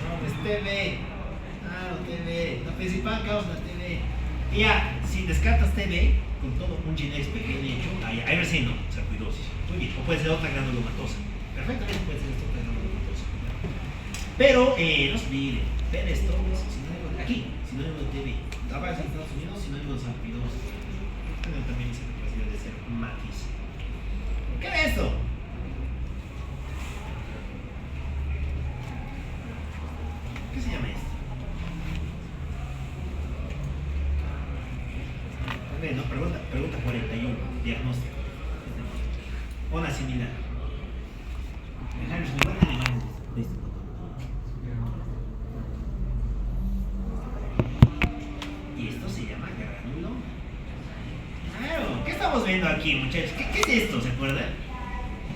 No, es TB. TB. La principal causa es TB. Y ya, si descartas TB, con todo un genético pequeño hecho, ahí sí no, sarcoidosis. Muy bien. O puede ser otra granulomatosa. Perfectamente puede ser otra granulomatosa. Pero, no se olvide, ver esto es sinónimo de aquí, sinónimo de TB. Trabajas en Estados Unidos, sinónimo de sarcoidosis. Tienen también esa capacidad de ser matiz. ¿Qué es esto? ¿Qué se llama esto? A ver, no, pregunta 41, diagnóstico. Ona similar. Harris, ¿me van a imágenes de este patrón? estamos viendo aquí, muchachos? ¿Qué es esto? ¿Se acuerdan?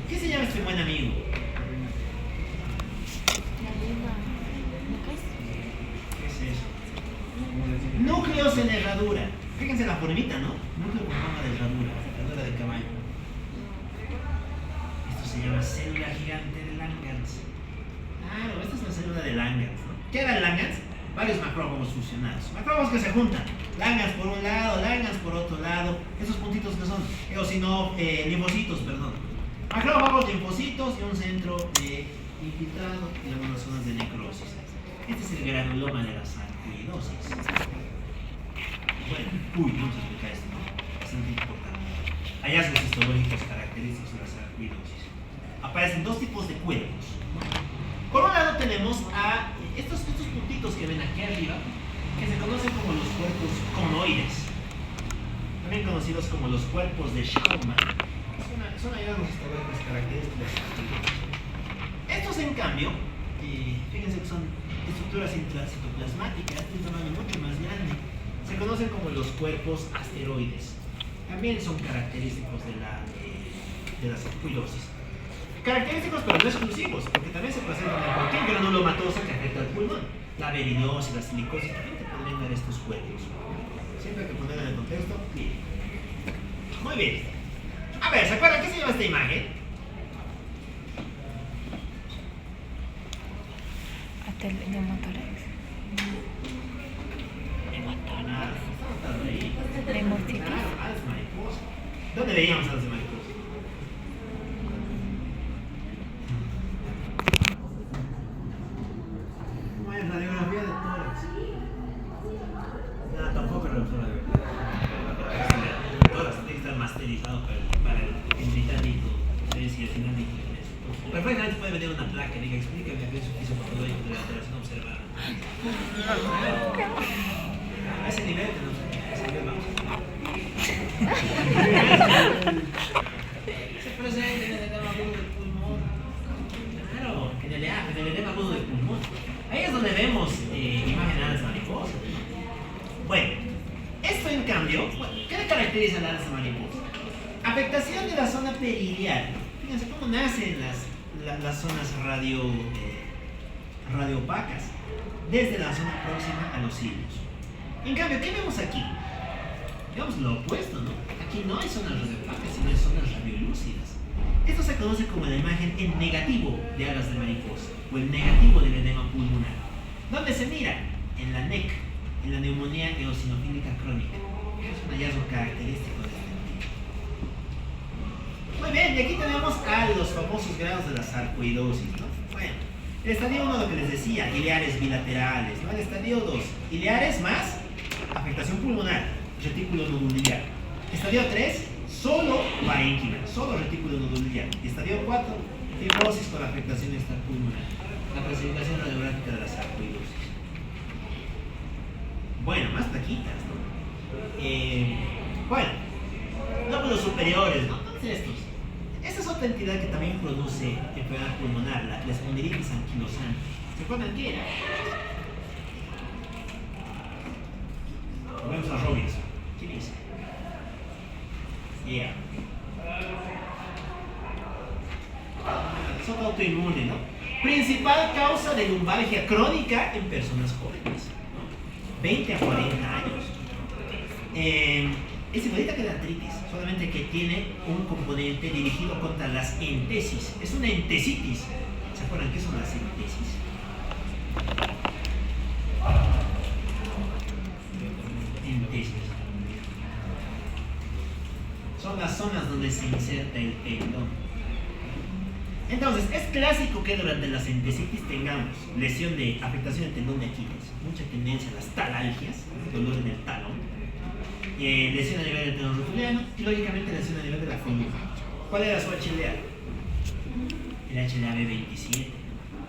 ¿Qué se llama este buen amigo? ¿Qué es eso? Núcleos en herradura. Fíjense la formita, ¿no? Núcleo con forma de herradura de caballo. Esto se llama célula gigante de Langerhans. Claro, esta es la célula de Langerhans, ¿no? ¿Qué era el Langerhans? Varios macrófagos fusionados. Macrófagos que se juntan. Langerhans por un lado, Langerhans por otro lado. Esos puntitos que son, linfocitos, perdón. Macrófagos, linfocitos y un centro de infiltrado y algunas zonas de necrosis. Este es el granuloma de la sarcoidosis. Bueno, vamos a explicar esto, ¿no? Bastante importante. Hallazgos histológicos característicos de la sarcoidosis. Aparecen dos tipos de cuerpos. Por un lado tenemos a estos puntitos que ven aquí arriba, que se conocen como los cuerpos conoides, también conocidos como los cuerpos de Schaumann. Son hallazgos histológicos característicos de la sarcoidosis. Estos, en cambio, fíjense que son estructuras intracitoplasmáticas de un tamaño mucho más grande. Se conocen como los cuerpos asteroides. También son característicos de la sarcoidosis. Característicos, pero no exclusivos, porque también se presentan en cualquier granulomatosa que afecta al pulmón. La aridinosis, la silicosis, también te podrían dar estos cuerpos. Siempre hay que ponerlo en el contexto. Bien. Muy bien. A ver, ¿se acuerdan qué se llama esta imagen? Neumotórax. Neumocitis. ¿Dónde veíamos a las mariposas? No hay radiografía de tórax. No, tampoco es radiografía. Tórax tiene que estar masterizado para el británico. Si al final de inglés. Perfectamente puede venir una placa y diga, explícame qué es su fisiopatológico de la alteración observada. A ese nivel tenemos que vamos. Se presenta en el edema agudo del pulmón. Claro, en el edema agudo del pulmón. Ahí es donde vemos imágenes de las mariposas. Bueno, esto en cambio, ¿qué le caracteriza a las mariposas? Afectación de la zona peridial. Fíjense cómo nacen las zonas radioopacas desde la zona próxima a los hilos. En cambio, ¿qué vemos aquí? Vemos lo opuesto, ¿no? Aquí no hay zonas radioopacas, sino hay zonas radiolúcidas. Esto se conoce como la imagen en negativo de alas de mariposa o el negativo del edema pulmonar. ¿Dónde se mira? En la NEC, en la neumonía eosinofílica crónica. Es un hallazgo característico de este tipo. Muy bien, y aquí tenemos a los famosos grados de la sarcoidosis, ¿no? Bueno, el estadio 1, lo que les decía, ileares bilaterales, ¿no? El estadio 2, ileares más afectación pulmonar, retículo nodular. Estadio 3, solo parénquima, solo retículo nodular. Y estadio 4, fibrosis con afectación extrapulmonar. La clasificación radiográfica de la sarcoidosis. Bueno, más plaquitas, ¿no? Bueno, lóbulos superiores, ¿no? Entonces estos. Esta es otra entidad que también produce enfermedad pulmonar, la espondilitis anquilosante. ¿Se acuerdan qué era? Volvemos a Robinson. ¿Qué dice? Yeah. Es otra autoinmune, ¿no? Principal causa de lumbalgia crónica en personas jóvenes, ¿no? 20 a 40 años. Es igualita que la artritis, solamente que tiene un componente dirigido contra las entesis. Es una entesitis. ¿Se acuerdan qué son las entesis? Entesis. Son las zonas donde se inserta el tendón. Entonces, es clásico que durante las entesitis tengamos lesión de afectación del tendón de Aquiles, mucha tendencia a las talalgias, dolor en el talón. Lesión a nivel del tendón rotuliano y lógicamente lesión a nivel de la columna. ¿Cuál era su HLA? El HLA-B27,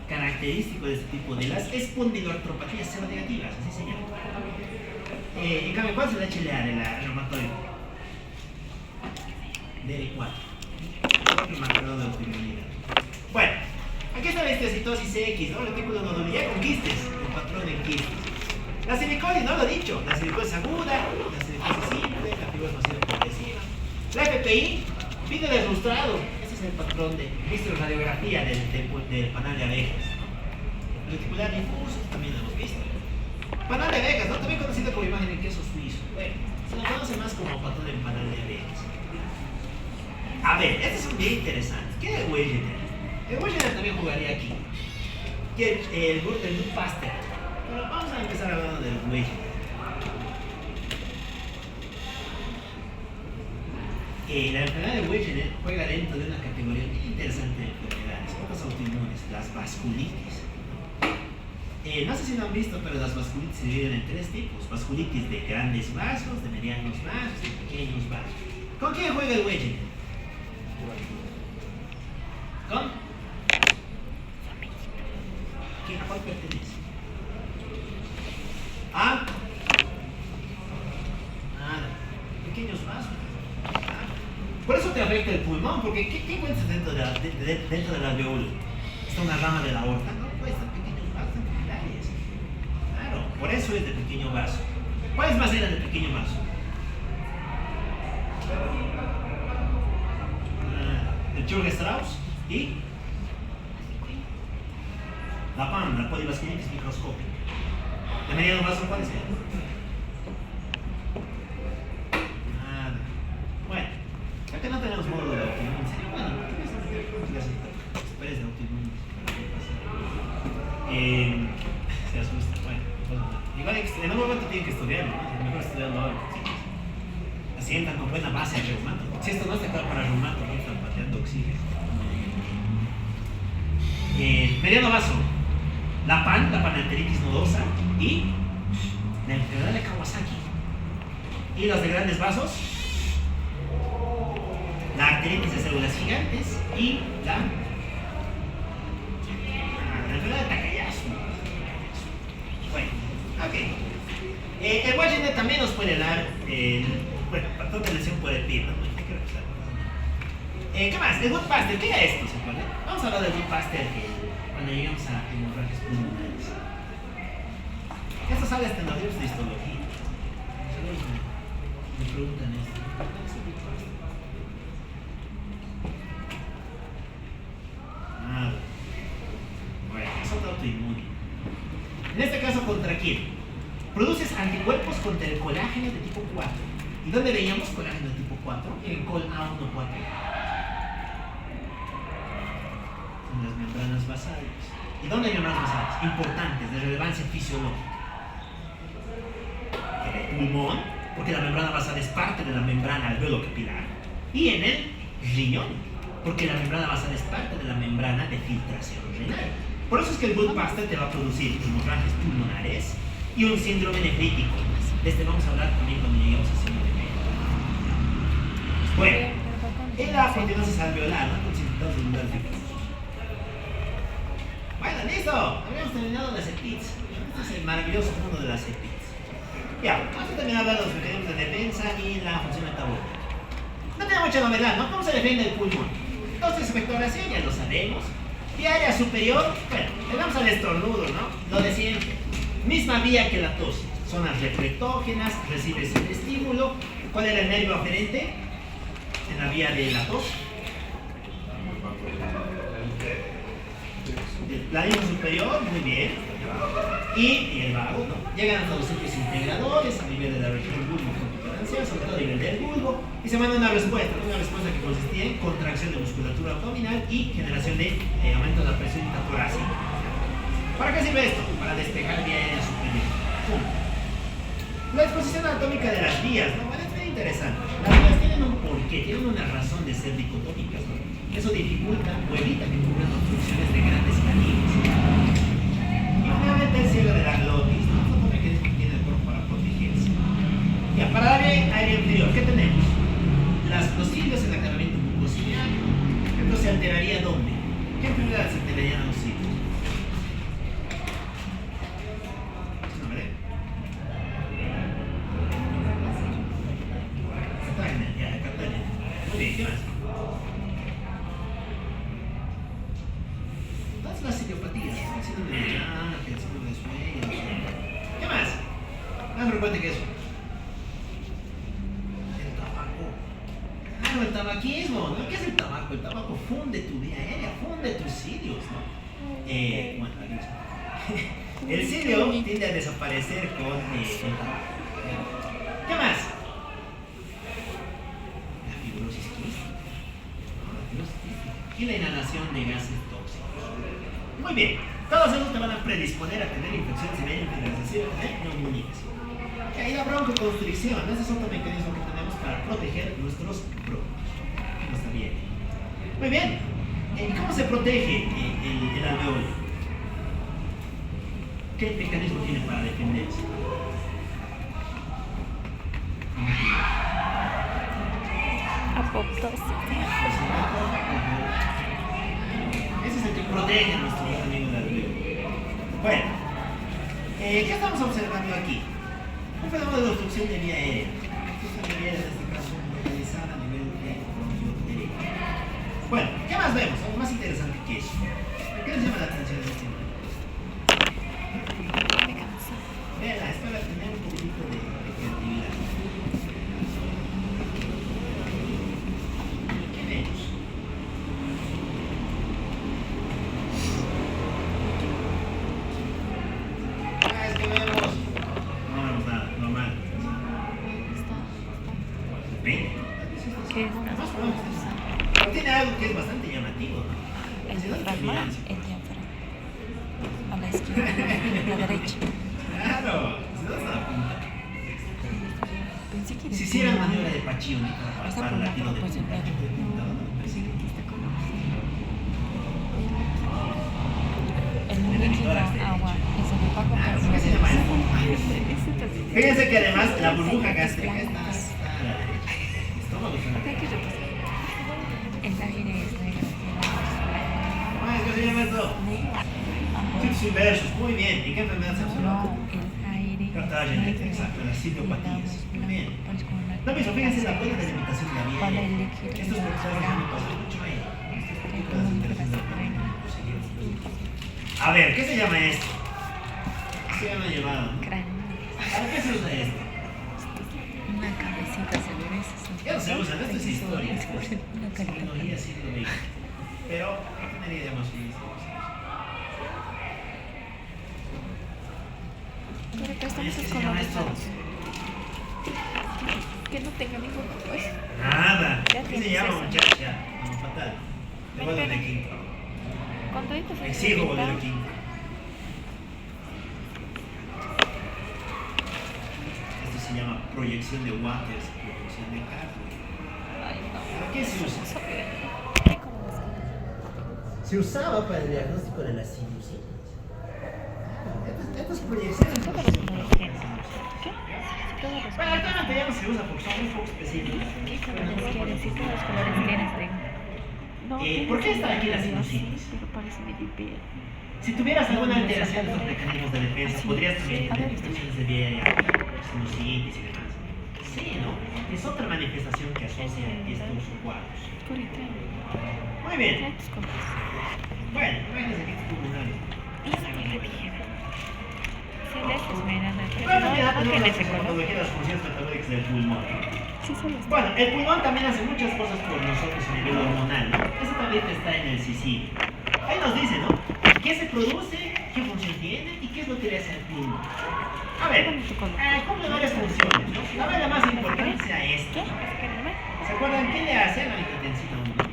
característico de este tipo de las espondiloartropatías seronegativas, así se llama. En cambio, ¿cuál es el HLA de la reumatoide? DR4, otro marcador de autoinmunidad. Bueno, aquí está la histiocytosis X, ¿no? Retículo nodular con quistes, el patrón en quistes. La silicosis, no lo he dicho, la silicosis aguda, la silicosis simple, la fibrosis masiva progresiva. La FPI pide el ilustrado. Ese es el patrón de radiografía del panal de abejas. Reticular difuso también lo hemos visto. Panal de abejas, ¿no? También conocido como imagen en queso suizo. Bueno, se lo conoce más como patrón de panal de abejas. A ver, este es un bien interesante. ¿Qué es el Wegener? El Wegener también jugaría aquí. Que el Good Pasteur. Pero vamos a empezar hablando del Wegener. La enfermedad de Wegener juega dentro de una categoría muy interesante de enfermedades, otras autoinmunes, las vasculitis. No sé si lo han visto, pero las vasculitis se dividen en tres tipos: vasculitis de grandes vasos, de medianos vasos y pequeños vasos. ¿Con quién juega el Wegener? ¿Con? ¿A cuál pertenece? ¿Ah? Nada. Pequeños vasos. Por eso te afecta el pulmón, porque ¿qué encuentras dentro de la alveolo? Está una rama de la aorta, ¿no? Pues están pequeños vasos, están capilares. Claro, por eso es de pequeño vaso. ¿Cuáles más eran de pequeño vaso? El Churg-Strauss y la PAM, la polivasculitis microscópica. ¿De mediano vaso cuáles eran? Nada. Bueno. Acá no tenemos módulo de autoinmune. Bueno, ¿qué vas a meter con las esperes de autoinmune? Se asusta. Bueno, igual en algún momento tienen que estudiarlo, ¿no? Mejor estudiarlo ahora. Así entran con buena base al reumato. Si esto no está claro para reumato, no están pateando oxígeno. Mediano vaso. La PAN, la panenteritis nodosa y la enfermedad de Kawasaki. Y los de grandes vasos, la arteritis de células gigantes y la enfermedad de Takayasu. Bueno, ok. El Wegener también nos puede dar patrón de lesión por el PIB, ¿no? ¿Qué más? El Good Pasteur, ¿qué era esto? ¿Se acuerdan? Vamos a hablar del Good Pasteur cuando llegamos a hemorragias pulmonares. Esto sale hasta en los libros de histología. Me preguntan esto. Bueno, es otro autoinmune. En este caso, ¿contra quién? Produces anticuerpos contra el colágeno de tipo 4. ¿Y dónde veíamos colágeno de tipo 4? En col A1-4. En las membranas basales. ¿Y dónde hay membranas basales? Importantes, de relevancia fisiológica. En el pulmón, porque la membrana basal es parte de la membrana alveolo-capilar. Y en el riñón, porque la membrana basal es parte de la membrana de filtración renal. Por eso es que el Good Pasteur te va a producir hemorragias pulmonares y un síndrome nefrítico. De este vamos a hablar también cuando lleguemos a síndrome nefrítico. Bueno, en la aproteinosis alveolar, ¿no? Con significados de lugar difusos. Bueno, listo. Habíamos terminado las EPITS. Este es el maravilloso mundo de las EPITS. Ya, vamos a terminar hablando de los mecanismos de defensa y la función metabólica. No tiene mucha novedad, ¿no? ¿Cómo se defiende el pulmón? Entonces, expectoración ya lo sabemos. Vía superior, bueno, le damos al estornudo, ¿no? Lo de siempre. Misma vía que la tos. Zonas reflectógenas, recibes el estímulo. ¿Cuál era el nervio aferente en la vía de la tos? El laringe superior, muy bien. Y el vago, ¿no? Llegan hasta los sitios integradores a nivel de la región bulbo-conjuntivancial, sobre todo a nivel del bulbo, y se manda una respuesta que consistía en contracción de musculatura abdominal y generación de aumento de la presión intratorácica. ¿Para qué sirve esto? Para despejar vía aérea superior. La exposición anatómica de las vías, ¿no? Bueno, es muy interesante. Las vías tienen un porqué, tienen una razón de ser dicotómicas, ¿no? Eso dificulta o evita que ocurran obstrucciones de grandes calibres. Y finalmente el cierre de la glotis, ¿no? Otro mecanismo que tiene el cuerpo para protegerse. Ya, para dar aire inferior, ¿qué tenemos? Los cilios, el aclaramiento mucociliar. Esto se alteraría ¿dónde? ¿Qué enfermedad se alterarían a los cilios? Muy bien, ¿qué más? Todas las citiopatías, el síndrome de Janssen, el síndrome de Schweiger. ¿Qué más? Más frecuente que eso. El tabaco. el tabaquismo, ¿no? ¿Qué es el tabaco? El tabaco funde tu vía aérea, funde tus cilios, ¿no? Bueno, el cilio tiende a desaparecer con el tabaco. ¿Qué más? La fibrosis quística. Y la inhalación de gases tóxicos. Muy bien, todos esos te van a predisponer a tener infecciones venéreas, es decir, neumonias. Y ahí la broncoconstricción, ese es otro mecanismo que tenemos para proteger nuestros broncos. No está bien. Muy bien. ¿Y cómo se protege el alveolo? ¿Qué mecanismo tiene para defenderse? Apoptosis. Ese es el que protege a nuestro amigo del alveolo. Bueno, ¿qué estamos observando aquí? Un fenómeno de obstrucción de vía aérea. Obstrucción de vía aérea, en este caso, localizada a nivel de bronquio derecho. Bueno, ¿qué más vemos? Algo más interesante que eso. ¿Qué les llama la atención de este momento? Me canso. Vean, es para tener un poquito de creatividad. ¿Qué vemos? Es que vemos. No vemos nada, normal. ¿Ven? ¿Qué es? Pero tiene algo que es bastante llamativo, ¿no? El diafragma, el diafragma. A la izquierda, a la derecha. Claro, se da la punta. Pensé que Si hicieran maniobra de Pachioni para esta pasar por la latido de pues punta, en punta, el líquido agua es el paco ¿cómo se llama eso? eso? Fíjense que además la burbuja gástrica está a la derecha. El estómago está a la derecha. El aire es negro. ¿Cómo se llama esto? Tics inversos, muy bien. ¿Y qué enfermedad se observa? No, el aire. Cartagena, exacto, las citiopatías. Muy bien. Lo mismo, fíjense la buena delimitación de la vía Para aérea. el líquido. Estos personajes me pasan mucho ahí. Este tipo de delimitación de la vía aérea. A ver, ¿qué se llama esto? ¿Qué se llama llevado? ¿Para qué se usa esto? Una cabecita se ve eso. Ya no se usa, esto es historia. Una Tecnología caricatura. siglo XX. Pero no tenía idea más bien. Pero acá están ¿Y es que estos se llama colores esto? raros. Que no tenga ningún pues. Nada. Ya ¿Qué se tienes llama, eso. muchacha? Como fatal. Te voy a dar quinto. Cuando esto se Exijo volver pinta, a quinto. Esto se llama proyección de Waters, proyección de Cartwright. ay no. ¿Para qué se usa? ¿Qué colores? Se usaba para el diagnóstico de la sinusitis. Estas proyecciones no Todos se los usan colores para tienes. ¿Qué? Si todos los Bueno, colores. actualmente ya no se usa porque son muy poco específicos. ¿Qué colores quieres? Si todos los colores tienes, digo. No, ¿Por qué está aquí la sí, sinusitis? pero parece medio piel. Si tuvieras alguna alteración de los mecanismos de defensa, Sí. podrías también A ver, tener infecciones de vía aérea, sinusitis y demás. Sí, ¿no? Es otra manifestación que asocia estos cuadros. Ahorita. Muy bien. Trae tus colores. Bueno, imagínense que es pulmonares. Esa que le dije. Sí, de estos me dan el Bueno, ya no tenemos tiene las ese color. patologías, las funciones metabólicas del pulmón. Sí, solo está. Bueno, el pulmón también hace muchas cosas por nosotros a nivel hormonal, ¿no? Eso también está en el CICID. Ahí nos dice, ¿no? ¿Qué se produce? ¿Qué función tiene? ¿Y qué es lo que le hace al pulmón? A ver, cumple varias funciones, ¿no? La verdad más importante sea esta. ¿Se acuerdan qué le hace a la angiotensina 1?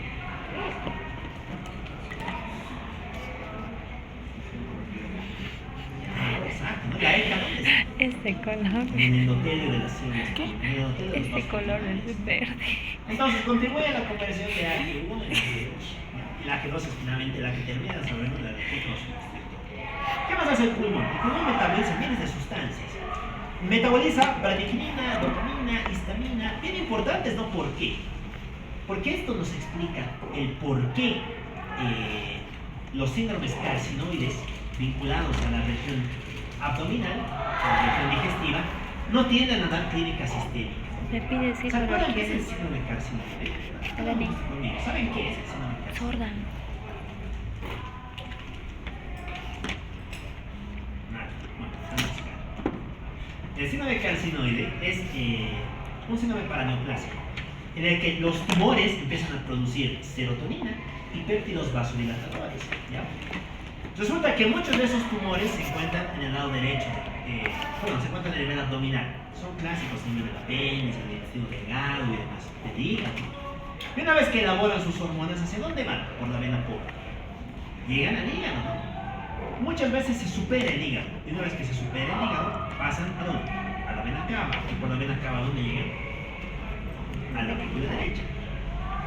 Exacto, ¿no? La ECA, ¿dónde está? Este color. En el endotelio de las células. ¿Qué? En el endotelio de los Este color es verde. Entonces, contribuye a la conversión de AG1 en AG2. Y la AG2 es finalmente la que termina desarrollando la glucosa. ¿Qué más hace el pulmón? El pulmón metaboliza miles de sustancias. Metaboliza bradicnina, dopamina, histamina. Bien importantes, ¿no? ¿Por qué? Porque esto nos explica el por qué los síndromes carcinoides vinculados a la región abdominal, a la región digestiva, no tienden a dar clínica sistémica. Me pide decir ¿Se acuerdan lo qué que es el síndrome carcinoide? Dani. ¿Saben qué es el síndrome carcinoide? sorda. Nada. Bueno, vamos a buscar. El síndrome carcinoide es un síndrome paraneoplásico. en el que los tumores empiezan a producir serotonina y péptidos vasodilatadores. ¿Ya? Resulta que muchos de esos tumores se encuentran en el lado derecho, se encuentran en el vena abdominal. Son clásicos, en el apéndice, el intestino delgado y demás, el hígado. Y una vez que elaboran sus hormonas, ¿hacia dónde van? Por la vena porta. Llegan al hígado, ¿no? Muchas veces se supera el hígado. Y una vez que se supera el hígado, pasan ¿a dónde? A la vena cava. Y por la vena cava, ¿a dónde llegan? A la aurícula derecha.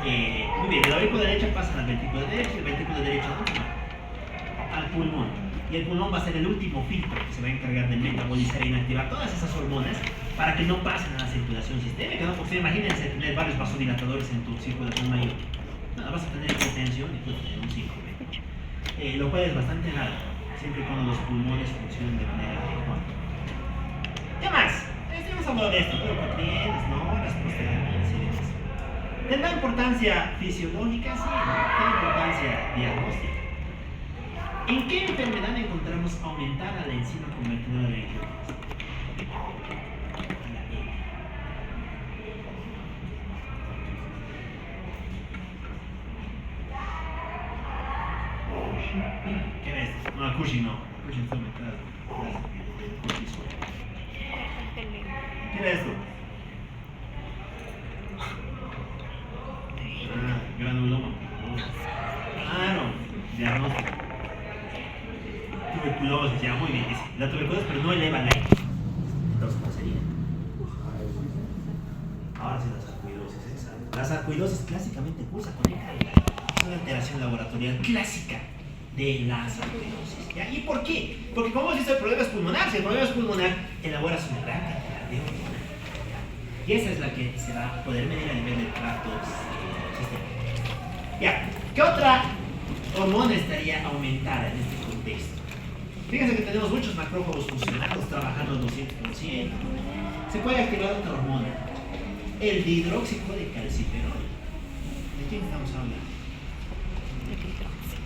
Muy bien, de la aurícula derecha pasan al ventrículo derecho y el ventrículo derecho ¿a dónde va? Al pulmón. Y el pulmón va a ser el último filtro que se va a encargar de metabolizar e inactivar todas esas hormonas para que no pasen a la circulación sistémica, ¿no? Porque imagínense tener varios vasodilatadores en tu círculo de mayor. No, vas a tener hipertensión y puedes tener un círculo. Lo cual es bastante raro, siempre y cuando los pulmones funcionen de manera adecuada. ¿Qué más? Estamos hablando de esto, neuroproteínas, ¿no? Las proteínas y demás. ¿Tendrá importancia fisiológica? Sí, tiene importancia diagnóstica. ¿En qué enfermedad encontramos aumentada la enzima convertidora de angiógenes? ¿Qué es? No, Cushing no. Cushing está aumentada. ¿Qué es esto? Granuloma. Claro, diagnóstico. Tuberculosis, ya, muy bien. La tuberculosis, pero no eleva la I. Entonces, ¿cómo sería? Ahora sí, la sarcoidosis. La sarcoidosis clásicamente cursa con enfermedad. Es una alteración laboratorial clásica de la sarcoidosis. ¿Ya? ¿Y por qué? Porque, como hemos visto, el problema es pulmonar. Si el problema es pulmonar, elabora su gran cantidad de hormona. Y esa es la que se va a poder medir a nivel del tracto sistémico. Ya. ¿Qué otra hormona estaría aumentada en este contexto? Fíjense que tenemos muchos macrófagos funcionales trabajando al 200%. Se puede activar otra hormona, el dihidróxico de calciferol. ¿De quién estamos hablando? El hidróxido.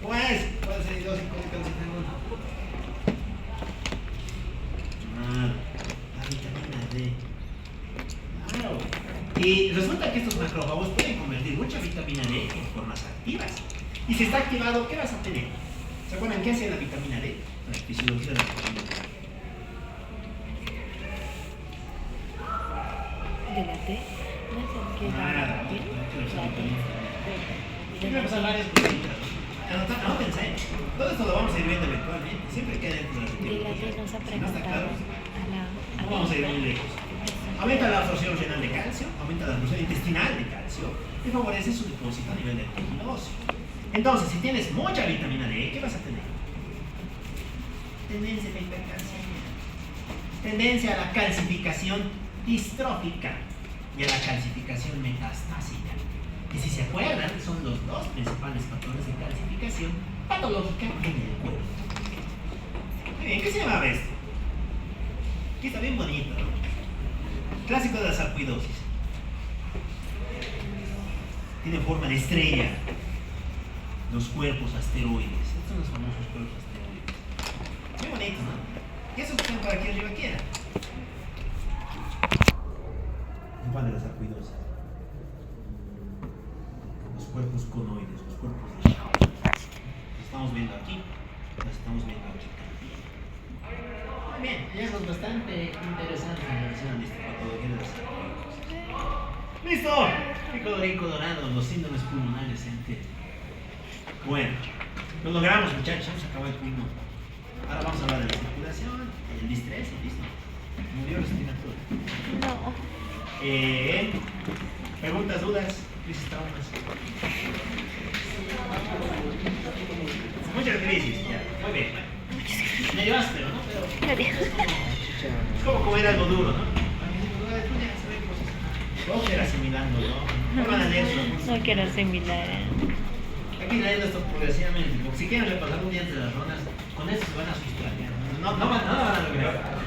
Pues, ¿cuál es el dihidróxico de calciferol? La vitamina D. Claro. Y resulta que estos macrófagos pueden convertir mucha vitamina D en formas activas. Y si está activado, ¿qué vas a tener? ¿Se acuerdan qué hace la vitamina D? La fisiología de la vitamina D. ¿De la T? No es el que da la piel. La T. Siempre pasan varias cositas. Anótense. Todo esto lo vamos a ir viendo eventualmente. Siempre queda dentro de la De la T nos ha Si no está claro, preguntado a la. no vamos a ir muy lejos. Aumenta la absorción renal de calcio, aumenta la absorción intestinal de calcio y favorece su depósito a nivel del tejido óseo. Entonces, si tienes mucha vitamina D, ¿qué vas a tener? Tendencia a la hipercalcemia, tendencia a la calcificación distrófica y a la calcificación metastásica. Y si se acuerdan, son los dos principales factores de calcificación patológica en el cuerpo. Muy bien, ¿qué se llamaba esto? Aquí está bien bonito, ¿no? Clásico de la sarcoidosis. Tiene forma de estrella. Los cuerpos asteroides. Estos son los famosos cuerpos asteroides. Muy bonito, ¿no? ¿Y eso que están por aquí arriba qué era? ¿Cuál de la sarcoidosis? Los cuerpos conoides, los cuerpos de Shaw. Los estamos viendo aquí. Los estamos viendo aquí también. Muy bien, hallazgos bastante interesantes en relación a la histopatología de la sarcoidosis. ¡Listo! Pico dorado, los síndromes pulmonares enteros. Bueno, lo logramos, muchachos, se acabó el pulmón. Ahora vamos a hablar de la circulación, el distrés, listo. Murió la temperatura. No. Preguntas, dudas, crisis, traumas. Muchas crisis, ya, muy bien. Medio áspero, ¿no? Pero es como comer algo duro, ¿no? Vamos a ir asimilando, ¿no? No van a leer eso. No quiero asimilar. Aquí leyendo esto progresivamente, porque si quieren repasar un día entre las rondas, con eso se van a asustar. No van a lograr.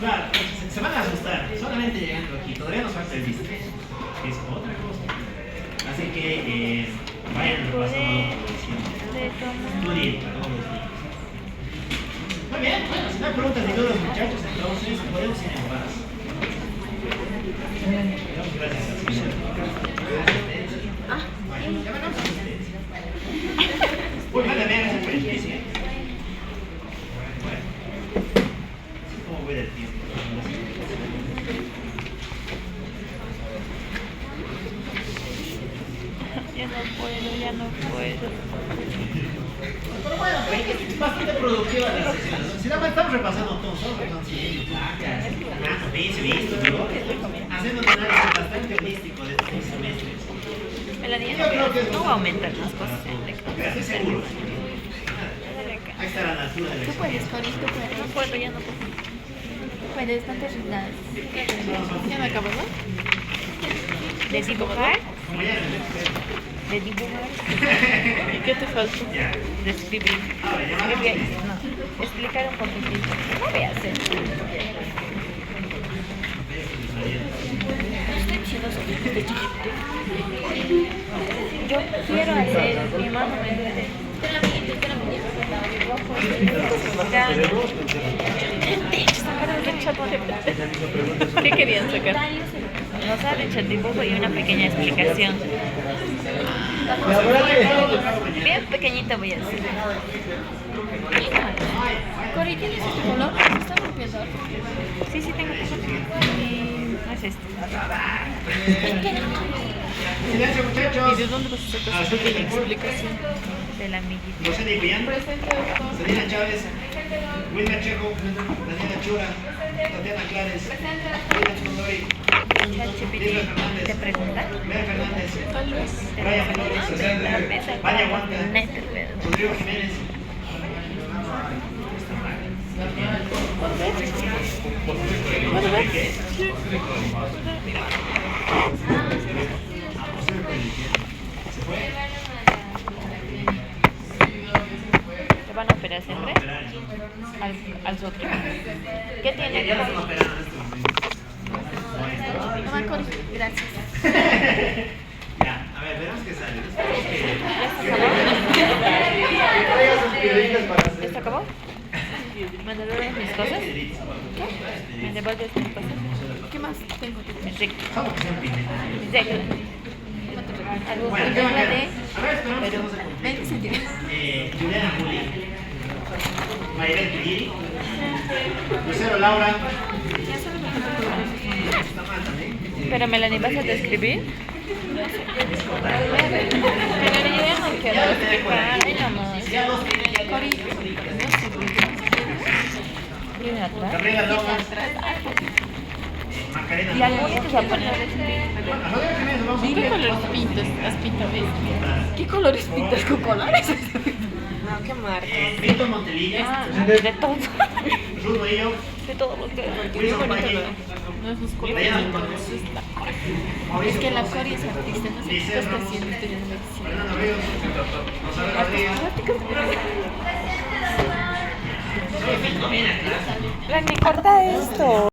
Claro, se van a asustar, solamente llegando aquí. Todavía nos falta el distrés, que es otra cosa. Así que vayan repasando la progresión. Estudien todos los días. Muy bien, bueno, si no hay preguntas y dudas, muchachos, entonces podemos ir en paz. Gracias al señor. Uy, mándame a esa superficie. Bueno. ¿Cómo voy del tiempo? Ya no puedo, ya no puedo. Pero bueno, es bastante productiva la sesión. Si no, estamos repasando todo, estamos consiguiendo. Visto, ¿no? Haciendo un análisis bastante holístico de estos semestres. Melanie, Yo creo que es no va a aumentar las cosas en lectura. Estoy seguro. Dale acá. Ahí está la altura del Tú puedes, Cori, tú No puedes. puedo, ya no puedo. Puedes, no te rindas. Ya me acabo, ¿no? De dibujar, Como ya de dibujar, ¿Y qué te falta? ya. de escribir. Ahora, ya Escribir, vamos. no, explicar un poquitito. No voy a hacer. Yo quiero hacer, mi hermano me dice. Sacaron del chat de- ¿Qué querían sacar? Nos ha hecho el dibujo y una pequeña explicación. Bien pequeñita voy a hacer. Cori, ¿tienes este color? Se está rompiendo. Sí, sí tengo. Y no es este. Silencio, muchachos. ¿Y de dónde vas a sacar esa pequeña explicación? Del amiguito. José de Guillán, Selena Chávez, Wilmer Checo, Daniela Chura, Tatiana Clares, William Condori, ChatGPT te pregunta. Mer Fernández, Tal vez. Brian Flores, Vania Huanca, Rodrigo Jiménez. ¿Te van a operar siempre? Al otro. ¿Qué tiene? Ya lo están operando en este momento. Toma, Cori, gracias. Ya, a ver, veremos qué sale. ¿Ya se acabó? ¿Me devuelves mis cosas? ¿Qué? ¿Me devuelves mis cosas? ¿Qué más tengo? Mis reglas. Vamos a hacer un pine. Mis reglas. Algo Bueno, que ¿qué yo va a la quedar? de. A ver, esperamos que no se complique. 20 centímetros. Juliana Juli, Mayrel Piri, Lucero Laura, está mal también. Pero Melanie, ¿vas a describir? Pero yo ya no quiero explicar. Ay, no más. Ya dos tiene, ya Cori, Viene atrás. Gabriela Lomas, Macarena. Y algún día te vas a poner a describir. Bueno, Javier Jiménez, vamos a ¿qué ver. colores pintas? ¿Has pintado esto? ¿Qué colores pintas con colores? No, qué marca. Víctor Montelilla, Ah, de todo. Ruth Murillo, De todo lo que. Wilson Pañi, No es los colores. Diana entonces Montes, está. Es Mauricio que la Cruz, Cori es artista, no sé qué Liceo está Ramos, haciendo estoy en la lección. Fernando Ríos, Rosario Rodríguez. Rani, corta esto.